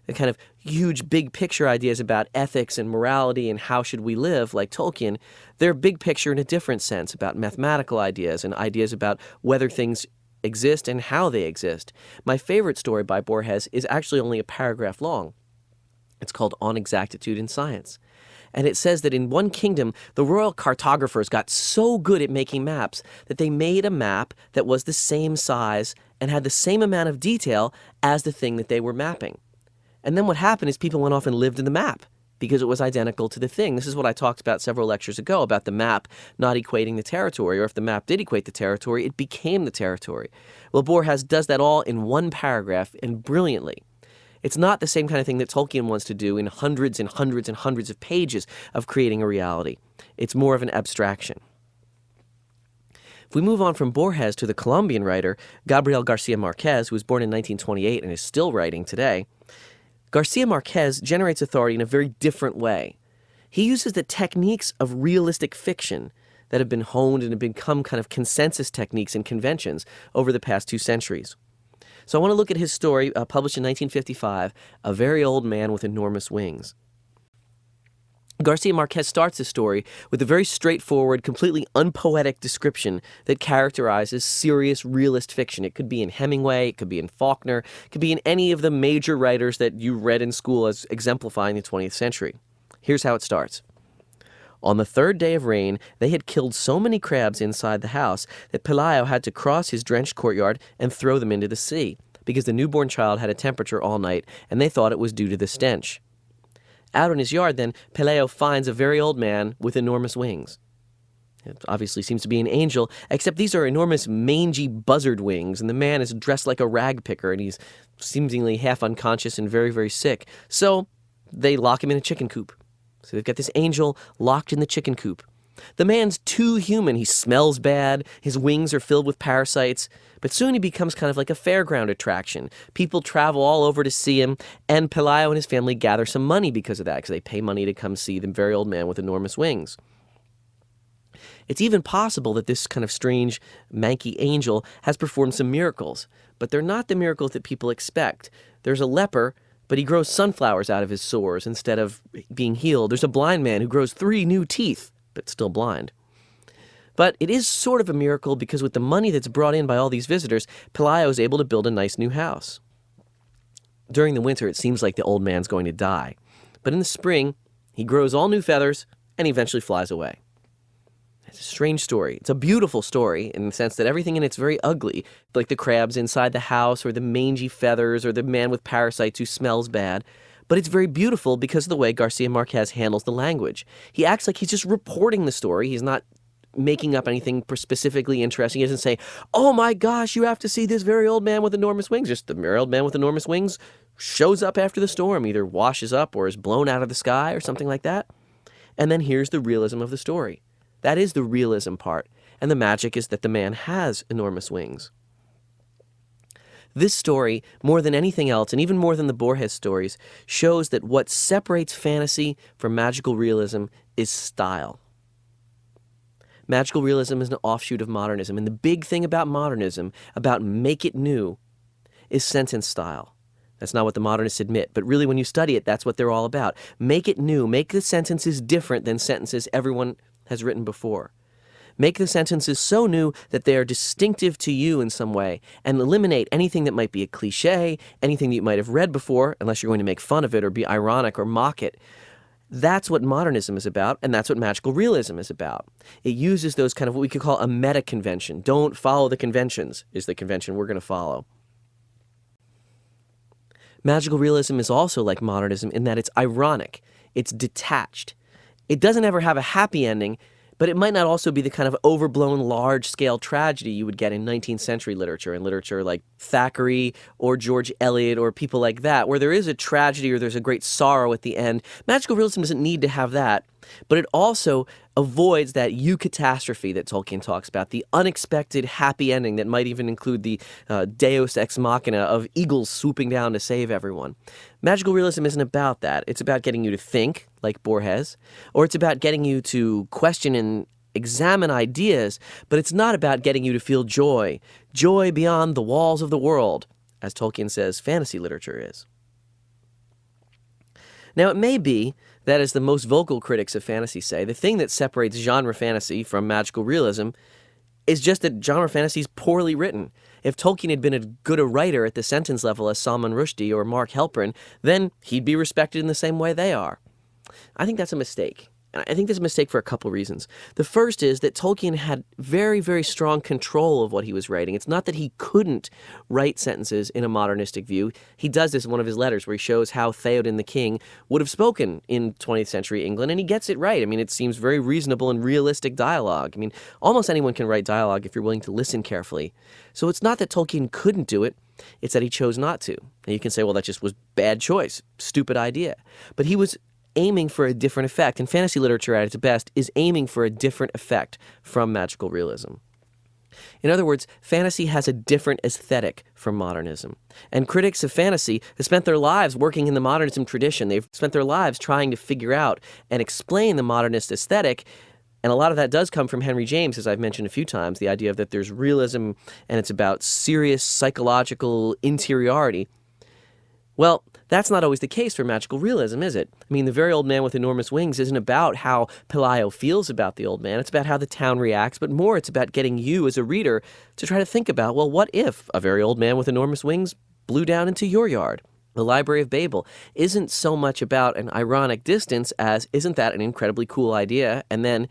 the kind of huge big picture ideas about ethics and morality and how should we live like Tolkien. They're big picture in a different sense about mathematical ideas and ideas about whether things exist and how they exist. My favorite story by Borges is actually only a paragraph long. It's called On Exactitude in Science. And it says that in one kingdom, the royal cartographers got so good at making maps that they made a map that was the same size and had the same amount of detail as the thing that they were mapping. And then what happened is people went off and lived in the map because it was identical to the thing. This is what I talked about several lectures ago about the map not equating the territory, or if the map did equate the territory, it became the territory. Well, Borges does that all in one paragraph and brilliantly. It's not the same kind of thing that Tolkien wants to do in hundreds and hundreds and hundreds of pages of creating a reality. It's more of an abstraction. If we move on from Borges to the Colombian writer, Gabriel Garcia Marquez, who was born in 1928 and is still writing today, Garcia Marquez generates authority in a very different way. He uses the techniques of realistic fiction that have been honed and have become kind of consensus techniques and conventions over the past 2 centuries. So I want to look at his story, published in 1955, A Very Old Man with Enormous Wings. Garcia Marquez starts the story with a very straightforward, completely unpoetic description that characterizes serious realist fiction. It could be in Hemingway, it could be in Faulkner, it could be in any of the major writers that you read in school as exemplifying the 20th century. Here's how it starts. On the 3rd day of rain, they had killed so many crabs inside the house that Pelayo had to cross his drenched courtyard and throw them into the sea, because the newborn child had a temperature all night, and they thought it was due to the stench. Out in his yard, then, Pelayo finds a very old man with enormous wings. It obviously seems to be an angel, except these are enormous mangy buzzard wings, and the man is dressed like a rag picker, and he's seemingly half unconscious and very, very sick. So they lock him in a chicken coop. So they've got this angel locked in the chicken coop. The man's too human. He smells bad. His wings are filled with parasites. But soon he becomes kind of like a fairground attraction. People travel all over to see him, and Pelayo and his family gather some money because of that, because they pay money to come see the very old man with enormous wings. It's even possible that this kind of strange, manky angel has performed some miracles, but they're not the miracles that people expect. There's a leper, but he grows sunflowers out of his sores instead of being healed. There's a blind man who grows 3 new teeth, but still blind. But it is sort of a miracle because with the money that's brought in by all these visitors, Pelayo is able to build a nice new house. During the winter, it seems like the old man's going to die. But in the spring, he grows all new feathers and he eventually flies away. It's a strange story. It's a beautiful story in the sense that everything in it's very ugly, like the crabs inside the house or the mangy feathers or the man with parasites who smells bad. But it's very beautiful because of the way Garcia Marquez handles the language. He acts like he's just reporting the story. He's not making up anything specifically interesting. He doesn't say, oh my gosh, you have to see this very old man with enormous wings. Just the very old man with enormous wings shows up after the storm, either washes up or is blown out of the sky or something like that. And then here's the realism of the story. That is the realism part. And the magic is that the man has enormous wings. This story, more than anything else, and even more than the Borges stories, shows that what separates fantasy from magical realism is style. Magical realism is an offshoot of modernism, and the big thing about modernism, about make it new, is sentence style. That's not what the modernists admit, but really when you study it, that's what they're all about. Make it new. Make the sentences different than sentences everyone has written before. Make the sentences so new that they are distinctive to you in some way, and eliminate anything that might be a cliche, anything that you might have read before, unless you're going to make fun of it or be ironic or mock it. That's what modernism is about, and that's what magical realism is about. It uses those kind of what we could call a meta-convention. Don't follow the conventions is the convention we're going to follow. Magical realism is also like modernism in that it's ironic. It's detached. It doesn't ever have a happy ending, but it might not also be the kind of overblown large-scale tragedy you would get in 19th century literature, in literature like Thackeray or George Eliot or people like that, where there is a tragedy or there's a great sorrow at the end. Magical realism doesn't need to have that, but it also avoids that eucatastrophe that Tolkien talks about, the unexpected happy ending that might even include the deus ex machina of eagles swooping down to save everyone. Magical realism isn't about that. It's about getting you to think, like Borges, or it's about getting you to question and examine ideas, but it's not about getting you to feel joy, joy beyond the walls of the world, as Tolkien says fantasy literature is. Now, it may be that, as the most vocal critics of fantasy say, the thing that separates genre fantasy from magical realism is just that genre fantasy is poorly written. If Tolkien had been as good a writer at the sentence level as Salman Rushdie or Mark Halperin, then he'd be respected in the same way they are. I think that's a mistake. And I think that's a mistake for a couple reasons. The first is that Tolkien had very, very strong control of what he was writing. It's not that he couldn't write sentences in a modernistic view. He does this in one of his letters where he shows how Theoden the king would have spoken in 20th century England, and he gets it right. I mean, it seems very reasonable and realistic dialogue. I mean, almost anyone can write dialogue if you're willing to listen carefully. So it's not that Tolkien couldn't do it. It's that he chose not to. And you can say, well, that just was bad choice, stupid idea. But he was aiming for a different effect, and fantasy literature at its best is aiming for a different effect from magical realism. In other words, fantasy has a different aesthetic from modernism. And critics of fantasy have spent their lives working in the modernism tradition. They've spent their lives trying to figure out and explain the modernist aesthetic, And a lot of that does come from Henry James, as I've mentioned a few times, the idea of that there's realism and it's about serious psychological interiority. Well, that's not always the case for magical realism, is it? I mean, The Very Old Man with Enormous Wings isn't about how Pelayo feels about the old man. It's about how the town reacts, but more it's about getting you as a reader to try to think about, well, what if a very old man with enormous wings blew down into your yard? The Library of Babel isn't so much about an ironic distance as, isn't that an incredibly cool idea? And then,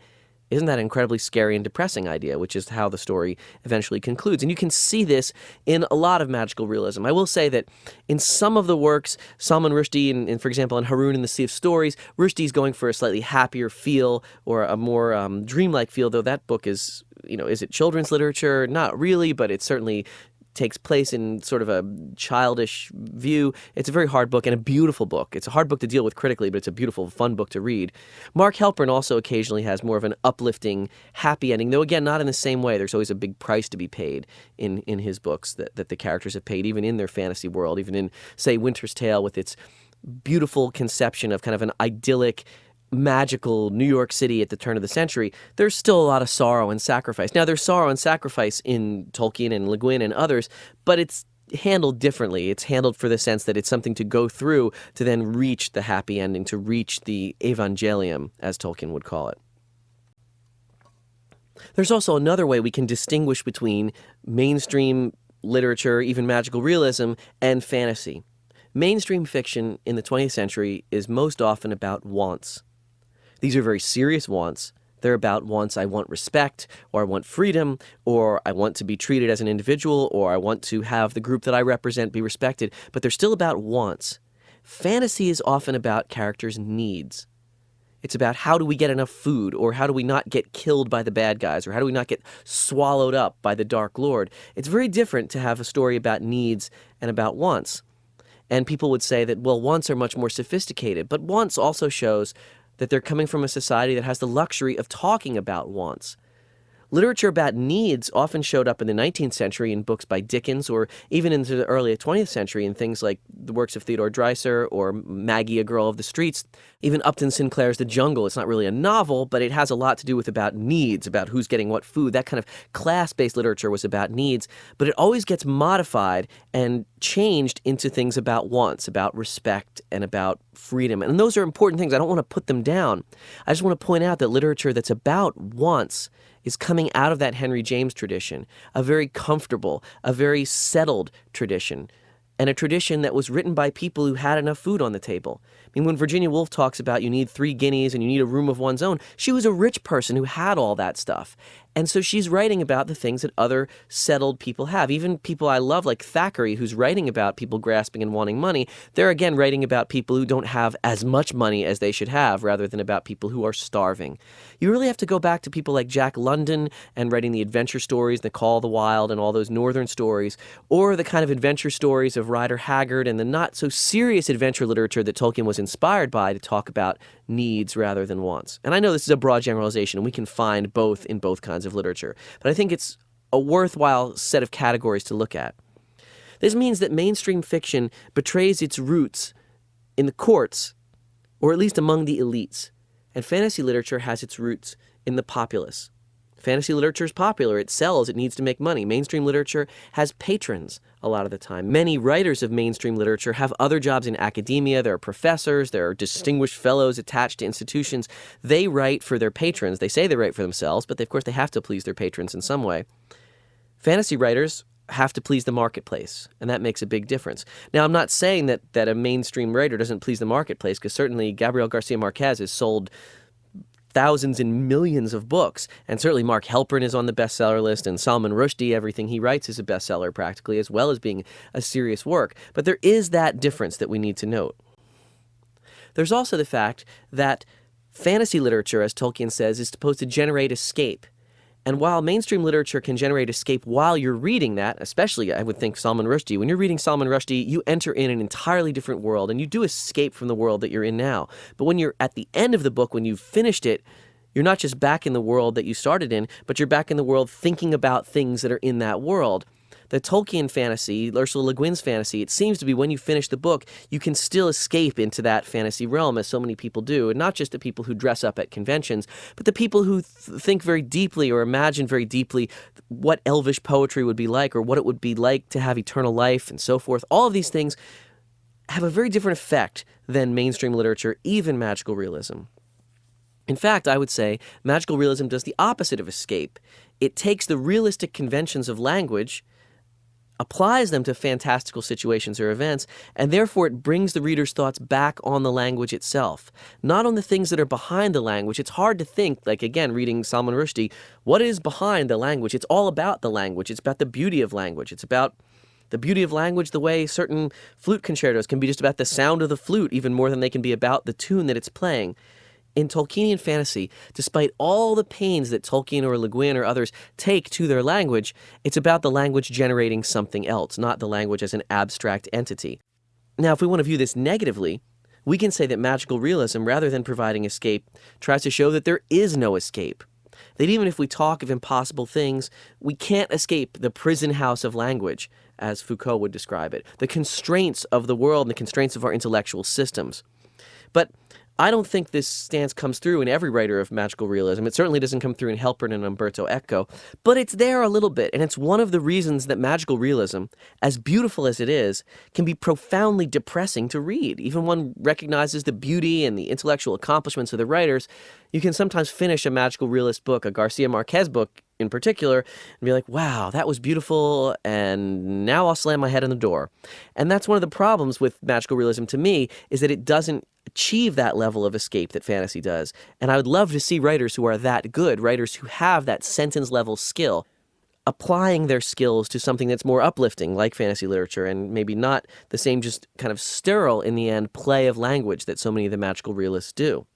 isn't that an incredibly scary and depressing idea, which is how the story eventually concludes. And you can see this in a lot of magical realism. I will say that in some of the works, Salman Rushdie, for example, in Haroun and the Sea of Stories, Rushdie's going for a slightly happier feel or a more dreamlike feel, though that book is, is it children's literature? Not really, but it certainly takes place in sort of a childish view. It's a very hard book and a beautiful book. It's a hard book to deal with critically, but it's a beautiful, fun book to read. Mark Halperin also occasionally has more of an uplifting, happy ending, though again, not in the same way. There's always a big price to be paid in his books that the characters have paid, even in their fantasy world, even in, say, Winter's Tale with its beautiful conception of kind of an idyllic, magical New York City at the turn of the century. There's still a lot of sorrow and sacrifice. Now, there's sorrow and sacrifice in Tolkien and Le Guin and others, but it's handled differently. It's handled for the sense that it's something to go through to then reach the happy ending, to reach the evangelium, as Tolkien would call it. There's also another way we can distinguish between mainstream literature, even magical realism, and fantasy. Mainstream fiction in the 20th century is most often about wants. These are very serious wants. They're about wants. I want respect, or I want freedom, or I want to be treated as an individual, or I want to have the group that I represent be respected. But they're still about wants. Fantasy is often about characters' needs. It's about how do we get enough food, or how do we not get killed by the bad guys, or how do we not get swallowed up by the Dark Lord. It's very different to have a story about needs and about wants. And people would say that, well, wants are much more sophisticated, but wants also shows that they're coming from a society that has the luxury of talking about wants. Literature about needs often showed up in the 19th century in books by Dickens, or even into the early 20th century in things like the works of Theodore Dreiser or Maggie, A Girl of the Streets. Even Upton Sinclair's The Jungle. It's not really a novel, but it has a lot to do with about needs, about who's getting what food. That kind of class-based literature was about needs, but it always gets modified and changed into things about wants, about respect, and about freedom. And those are important things. I don't want to put them down. I just want to point out that literature that's about wants is coming out of that Henry James tradition, a very comfortable, a very settled tradition, and a tradition that was written by people who had enough food on the table. I mean, when Virginia Woolf talks about you need 3 guineas and you need a room of one's own, she was a rich person who had all that stuff. And so she's writing about the things that other settled people have. Even people I love like Thackeray, who's writing about people grasping and wanting money, they're again writing about people who don't have as much money as they should have rather than about people who are starving. You really have to go back to people like Jack London and writing the adventure stories, The Call of the Wild and all those northern stories, or the kind of adventure stories of Rider Haggard and the not so serious adventure literature that Tolkien was inspired by to talk about needs rather than wants. And I know this is a broad generalization, and we can find both in both kinds of literature, but I think it's a worthwhile set of categories to look at. This means that mainstream fiction betrays its roots in the courts, or at least among the elites, and fantasy literature has its roots in the populace. Fantasy literature is popular, it sells, it needs to make money. Mainstream literature has patrons a lot of the time. Many writers of mainstream literature have other jobs in academia. There are professors, there are distinguished fellows attached to institutions. They write for their patrons. They say they write for themselves, but of course they have to please their patrons in some way. Fantasy writers have to please the marketplace, and that makes a big difference. Now, I'm not saying that a mainstream writer doesn't please the marketplace, because certainly Gabriel Garcia Marquez has sold thousands and millions of books. And certainly Mark Halperin is on the bestseller list, and Salman Rushdie, everything he writes is a bestseller practically, as well as being a serious work. But there is that difference that we need to note. There's also the fact that fantasy literature, as Tolkien says, is supposed to generate escape. And while mainstream literature can generate escape while you're reading that, especially I would think Salman Rushdie, when you're reading Salman Rushdie, you enter in an entirely different world and you do escape from the world that you're in now. But when you're at the end of the book, when you've finished it, you're not just back in the world that you started in, but you're back in the world thinking about things that are in that world. The Tolkien fantasy, Ursula Le Guin's fantasy, it seems to be when you finish the book, you can still escape into that fantasy realm, as so many people do. And not just the people who dress up at conventions, but the people who think very deeply or imagine very deeply what elvish poetry would be like, or what it would be like to have eternal life and so forth. All of these things have a very different effect than mainstream literature, even magical realism. In fact, I would say magical realism does the opposite of escape. It takes the realistic conventions of language, applies them to fantastical situations or events, and therefore it brings the reader's thoughts back on the language itself, not on the things that are behind the language. It's hard to think, like again, reading Salman Rushdie, what is behind the language? It's all about the language. It's about the beauty of language. It's about the beauty of language the way certain flute concertos can be just about the sound of the flute even more than they can be about the tune that it's playing. In Tolkienian fantasy, despite all the pains that Tolkien or Le Guin or others take to their language, it's about the language generating something else, not the language as an abstract entity. Now, if we want to view this negatively, we can say that magical realism, rather than providing escape, tries to show that there is no escape. That even if we talk of impossible things, we can't escape the prison house of language, as Foucault would describe it, the constraints of the world and the constraints of our intellectual systems. But I don't think this stance comes through in every writer of magical realism. It certainly doesn't come through in Halpern and Umberto Eco, but it's there a little bit, and it's one of the reasons that magical realism, as beautiful as it is, can be profoundly depressing to read. Even one recognizes the beauty and the intellectual accomplishments of the writers, you can sometimes finish a magical realist book, a Garcia Marquez book in particular, and be like, wow, that was beautiful, and now I'll slam my head on the door. And that's one of the problems with magical realism to me, is that it doesn't achieve that level of escape that fantasy does. And I would love to see writers who are that good, writers who have that sentence-level skill, applying their skills to something that's more uplifting, like fantasy literature, and maybe not the same just kind of sterile, in the end, play of language that so many of the magical realists do.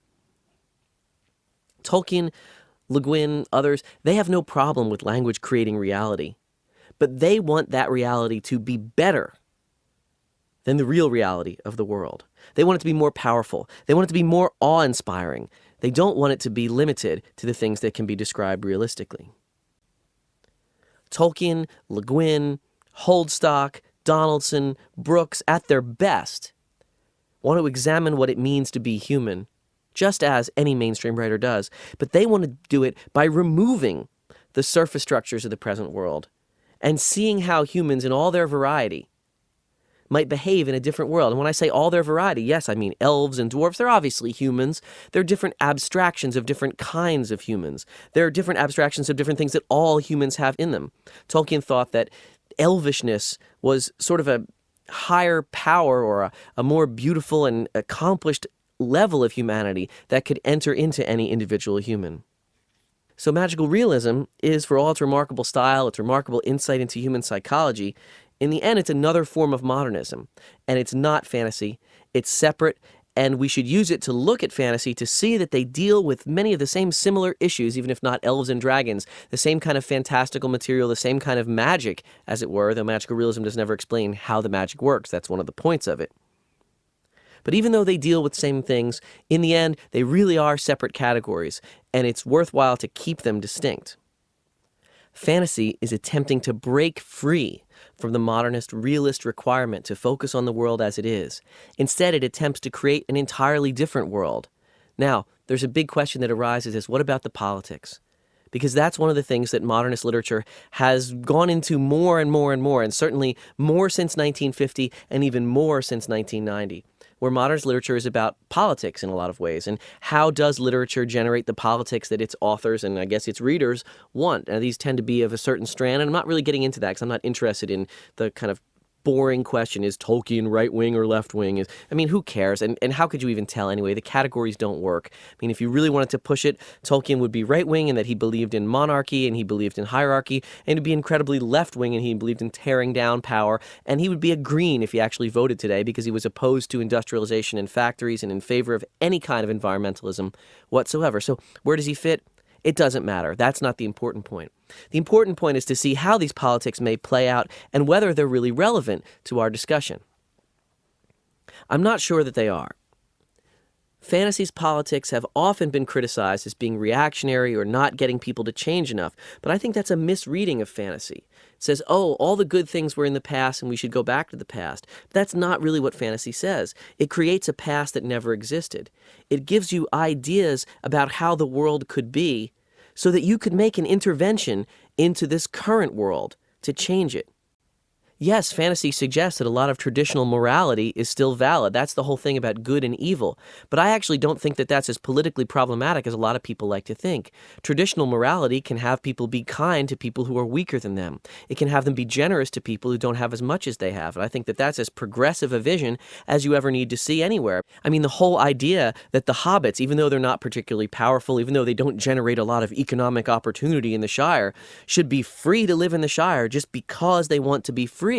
Tolkien, Le Guin, others, they have no problem with language creating reality, but they want that reality to be better than the real reality of the world. They want it to be more powerful. They want it to be more awe-inspiring. They don't want it to be limited to the things that can be described realistically. Tolkien, Le Guin, Holdstock, Donaldson, Brooks, at their best, want to examine what it means to be human, just as any mainstream writer does, but they want to do it by removing the surface structures of the present world and seeing how humans in all their variety might behave in a different world. And when I say all their variety, yes, I mean elves and dwarves. They're obviously humans. They're different abstractions of different kinds of humans. There are different abstractions of different things that all humans have in them. Tolkien thought that elvishness was sort of a higher power or a more beautiful and accomplished level of humanity that could enter into any individual human. So magical realism is, for all its remarkable style, its remarkable insight into human psychology, in the end, it's another form of modernism, and it's not fantasy. It's separate, and we should use it to look at fantasy to see that they deal with many of the same similar issues, even if not elves and dragons, the same kind of fantastical material, the same kind of magic, as it were, though magical realism does never explain how the magic works. That's one of the points of it. But even though they deal with the same things, in the end, they really are separate categories, and it's worthwhile to keep them distinct. Fantasy is attempting to break free from the modernist realist requirement to focus on the world as it is. Instead, it attempts to create an entirely different world. Now, there's a big question that arises is, what about the politics? Because that's one of the things that modernist literature has gone into more and more and more, and certainly more since 1950 and even more since 1990. Where modernist literature is about politics in a lot of ways, and how does literature generate the politics that its authors and I guess its readers want? Now, these tend to be of a certain strand, and I'm not really getting into that because I'm not interested in the kind of boring question, is Tolkien right-wing or left-wing? Who cares? And how could you even tell anyway? The categories don't work. If you really wanted to push it, Tolkien would be right-wing in that he believed in monarchy and he believed in hierarchy, and he'd be incredibly left-wing and he believed in tearing down power, and he would be a Green if he actually voted today because he was opposed to industrialization and factories and in favor of any kind of environmentalism whatsoever. So where does he fit? It doesn't matter. That's not the important point. The important point is to see how these politics may play out and whether they're really relevant to our discussion. I'm not sure that they are. Fantasy's politics have often been criticized as being reactionary or not getting people to change enough, but I think that's a misreading of fantasy. It says, oh, all the good things were in the past and we should go back to the past. That's not really what fantasy says. It creates a past that never existed. It gives you ideas about how the world could be so that you could make an intervention into this current world to change it. Yes, fantasy suggests that a lot of traditional morality is still valid. That's the whole thing about good and evil. But I actually don't think that that's as politically problematic as a lot of people like to think. Traditional morality can have people be kind to people who are weaker than them. It can have them be generous to people who don't have as much as they have. And I think that that's as progressive a vision as you ever need to see anywhere. I mean, the whole idea that the hobbits, even though they're not particularly powerful, even though they don't generate a lot of economic opportunity in the Shire, should be free to live in the Shire just because they want to be free,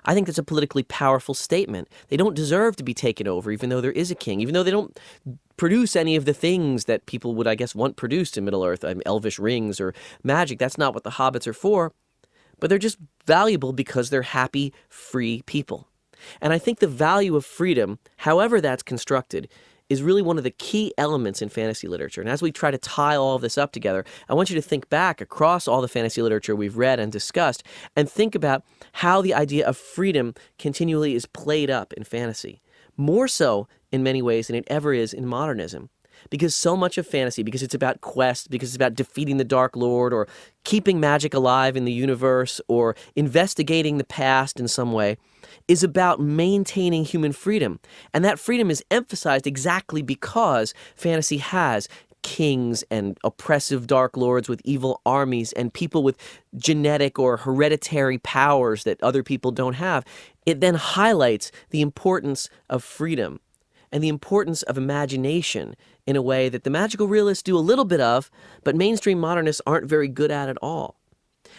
I think that's a politically powerful statement. They don't deserve to be taken over, even though there is a king, even though they don't produce any of the things that people would, I guess, want produced in Middle-earth, elvish rings or magic. That's not what the hobbits are for. But they're just valuable because they're happy, free people. And I think the value of freedom, however that's constructed, is really one of the key elements in fantasy literature. And as we try to tie all of this up together, I want you to think back across all the fantasy literature we've read and discussed and think about how the idea of freedom continually is played up in fantasy. More so in many ways than it ever is in modernism. Because so much of fantasy, because it's about quest, because it's about defeating the Dark Lord or keeping magic alive in the universe or investigating the past in some way, is about maintaining human freedom. And that freedom is emphasized exactly because fantasy has kings and oppressive dark lords with evil armies and people with genetic or hereditary powers that other people don't have. It then highlights the importance of freedom and the importance of imagination in a way that the magical realists do a little bit of, but mainstream modernists aren't very good at all.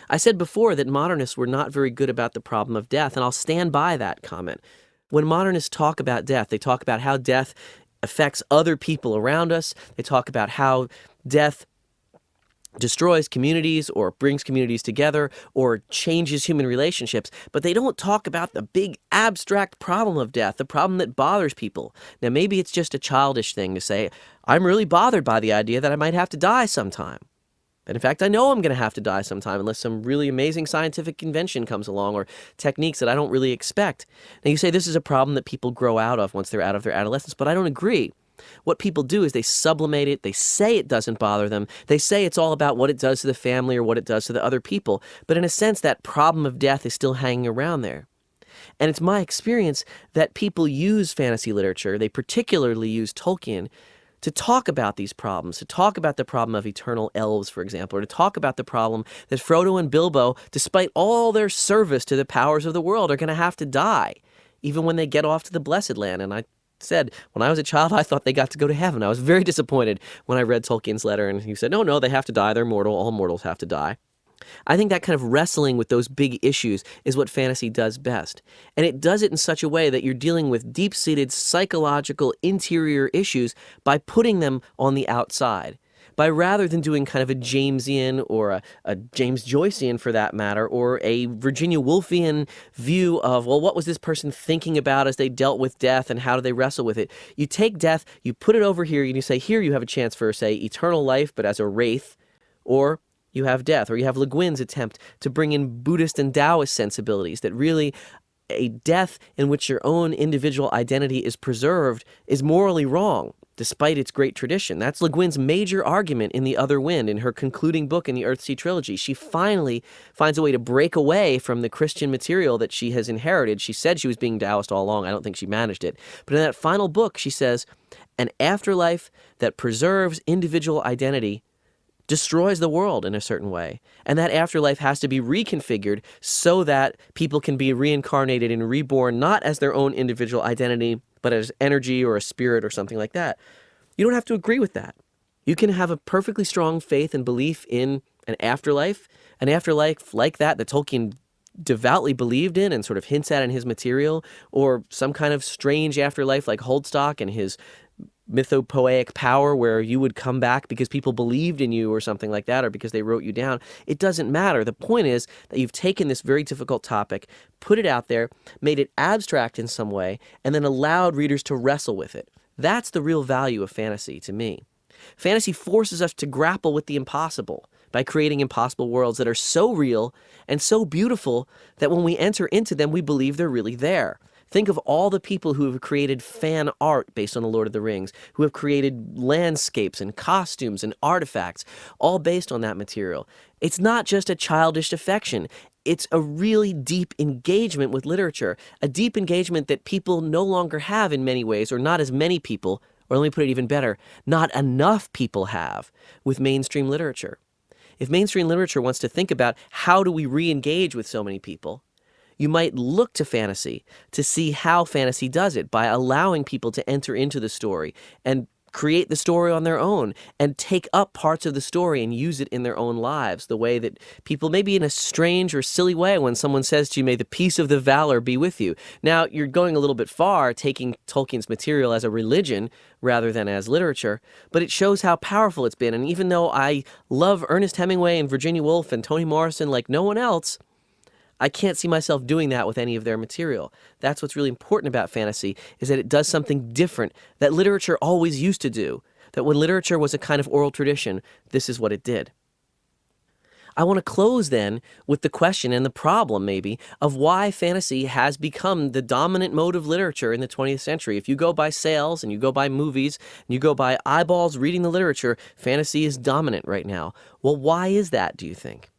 I said before that modernists were not very good about the problem of death, and I'll stand by that comment. When modernists talk about death, they talk about how death affects other people around us. They talk about how death destroys communities or brings communities together or changes human relationships, but they don't talk about the big abstract problem of death, the problem that bothers people. Now, maybe it's just a childish thing to say, I'm really bothered by the idea that I might have to die sometime. And in fact, I know I'm going to have to die sometime unless some really amazing scientific invention comes along or techniques that I don't really expect. Now, you say this is a problem that people grow out of once they're out of their adolescence, but I don't agree. What people do is they sublimate it. They say it doesn't bother them. They say it's all about what it does to the family or what it does to the other people. But in a sense, that problem of death is still hanging around there. And it's my experience that people use fantasy literature, they particularly use Tolkien, to talk about these problems, to talk about the problem of eternal elves, for example, or to talk about the problem that Frodo and Bilbo, despite all their service to the powers of the world, are going to have to die, even when they get off to the Blessed Land. And I said, when I was a child, I thought they got to go to heaven. I was very disappointed when I read Tolkien's letter, and he said, no, they have to die. They're mortal. All mortals have to die. I think that kind of wrestling with those big issues is what fantasy does best. And it does it in such a way that you're dealing with deep-seated psychological interior issues by putting them on the outside. By rather than doing kind of a Jamesian or a James Joycean for that matter, or a Virginia Woolfian view of, well, what was this person thinking about as they dealt with death and how do they wrestle with it? You take death, you put it over here, and you say, here you have a chance for, say, eternal life, but as a wraith, or you have death, or you have Le Guin's attempt to bring in Buddhist and Taoist sensibilities, that really a death in which your own individual identity is preserved is morally wrong, despite its great tradition. That's Le Guin's major argument in The Other Wind, in her concluding book in the Earthsea trilogy. She finally finds a way to break away from the Christian material that she has inherited. She said she was being Taoist all along. I don't think she managed it. But in that final book, she says, an afterlife that preserves individual identity destroys the world in a certain way. And that afterlife has to be reconfigured so that people can be reincarnated and reborn, not as their own individual identity, but as energy or a spirit or something like that. You don't have to agree with that. You can have a perfectly strong faith and belief in an afterlife like that Tolkien devoutly believed in and sort of hints at in his material, or some kind of strange afterlife like Holdstock and his mythopoeic power where you would come back because people believed in you or something like that, or because they wrote you down. It doesn't matter. The point is that you've taken this very difficult topic, put it out there, made it abstract in some way, and then allowed readers to wrestle with it. That's the real value of fantasy to me. Fantasy forces us to grapple with the impossible by creating impossible worlds that are so real and so beautiful that when we enter into them, we believe they're really there. Think of all the people who have created fan art based on The Lord of the Rings, who have created landscapes and costumes and artifacts, all based on that material. It's not just a childish affection. It's a really deep engagement with literature, a deep engagement that people no longer have in many ways, or not as many people, or let me put it even better, not enough people have with mainstream literature. If mainstream literature wants to think about how do we re-engage with so many people, you might look to fantasy to see how fantasy does it by allowing people to enter into the story and create the story on their own and take up parts of the story and use it in their own lives, the way that people, maybe in a strange or silly way, when someone says to you, "May the peace of the valor be with you." Now, you're going a little bit far, taking Tolkien's material as a religion rather than as literature, but it shows how powerful it's been. And even though I love Ernest Hemingway and Virginia Woolf and Toni Morrison like no one else, I can't see myself doing that with any of their material. That's what's really important about fantasy, is that it does something different that literature always used to do, that when literature was a kind of oral tradition, this is what it did. I want to close then with the question and the problem, maybe, of why fantasy has become the dominant mode of literature in the 20th century. If you go by sales and you go by movies and you go by eyeballs reading the literature, fantasy is dominant right now. Well, why is that, do you think?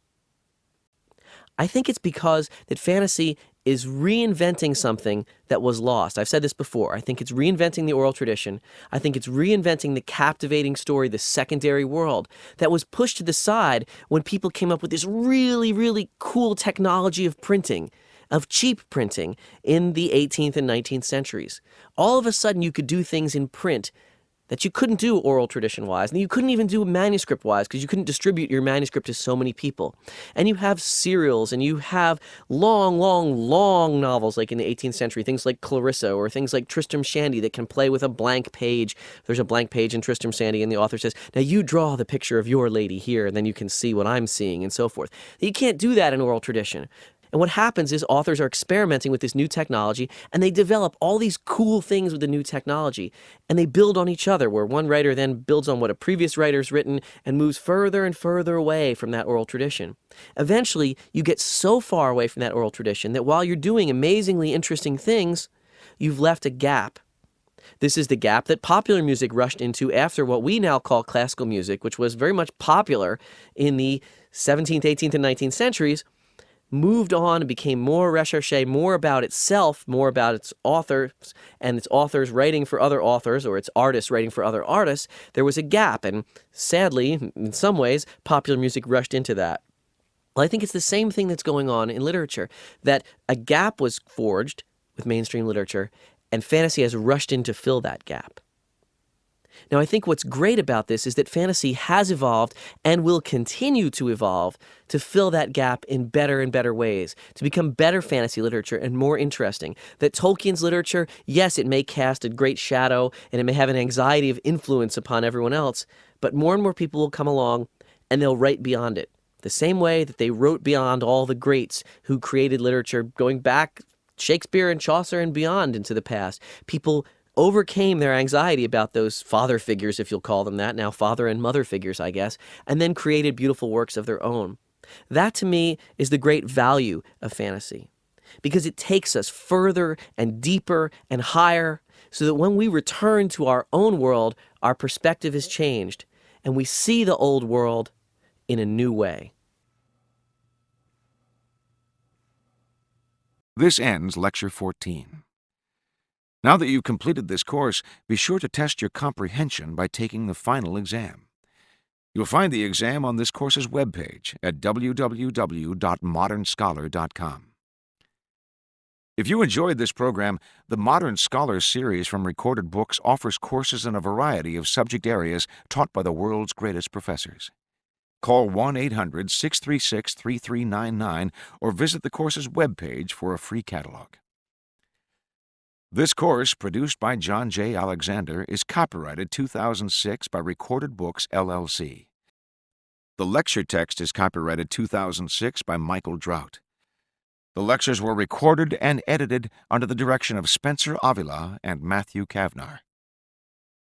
I think it's because that fantasy is reinventing something that was lost. I've said this before. I think it's reinventing the oral tradition. I think it's reinventing the captivating story, the secondary world, that was pushed to the side when people came up with this really, really cool technology of printing, of cheap printing in the 18th and 19th centuries. All of a sudden, you could do things in print that you couldn't do oral tradition-wise, and you couldn't even do manuscript-wise because you couldn't distribute your manuscript to so many people. And you have serials, and you have long, long, long novels like in the 18th century, things like Clarissa or things like Tristram Shandy that can play with a blank page. There's a blank page in Tristram Shandy, and the author says, "Now you draw the picture of your lady here, and then you can see what I'm seeing," and so forth. You can't do that in oral tradition. And what happens is authors are experimenting with this new technology, and they develop all these cool things with the new technology, and they build on each other, where one writer then builds on what a previous writer's written and moves further and further away from that oral tradition. Eventually, you get so far away from that oral tradition that while you're doing amazingly interesting things, you've left a gap. This is the gap that popular music rushed into after what we now call classical music, which was very much popular in the 17th, 18th, and 19th centuries, moved on and became more recherche, more about itself, more about its authors, and its authors writing for other authors, or its artists writing for other artists. There was a gap, and sadly, in some ways, popular music rushed into that. Well, I think it's the same thing that's going on in literature, that a gap was forged with mainstream literature, and fantasy has rushed in to fill that gap. Now, I think what's great about this is that fantasy has evolved and will continue to evolve to fill that gap in better and better ways, to become better fantasy literature and more interesting. That Tolkien's literature, yes, it may cast a great shadow and it may have an anxiety of influence upon everyone else, but more and more people will come along and they'll write beyond it. The same way that they wrote beyond all the greats who created literature, going back Shakespeare and Chaucer and beyond into the past. People overcame their anxiety about those father figures, if you'll call them that, now father and mother figures, I guess, and then created beautiful works of their own. That, to me, is the great value of fantasy, because it takes us further and deeper and higher so that when we return to our own world, our perspective is changed, and we see the old world in a new way. This ends Lecture 14. Now that you've completed this course, be sure to test your comprehension by taking the final exam. You'll find the exam on this course's webpage at www.modernscholar.com. If you enjoyed this program, the Modern Scholar series from Recorded Books offers courses in a variety of subject areas taught by the world's greatest professors. Call 1-800-636-3399 or visit the course's webpage for a free catalog. This course, produced by John J. Alexander, is copyrighted 2006 by Recorded Books, LLC. The lecture text is copyrighted 2006 by Michael Drought. The lectures were recorded and edited under the direction of Spencer Avila and Matthew Kavnar.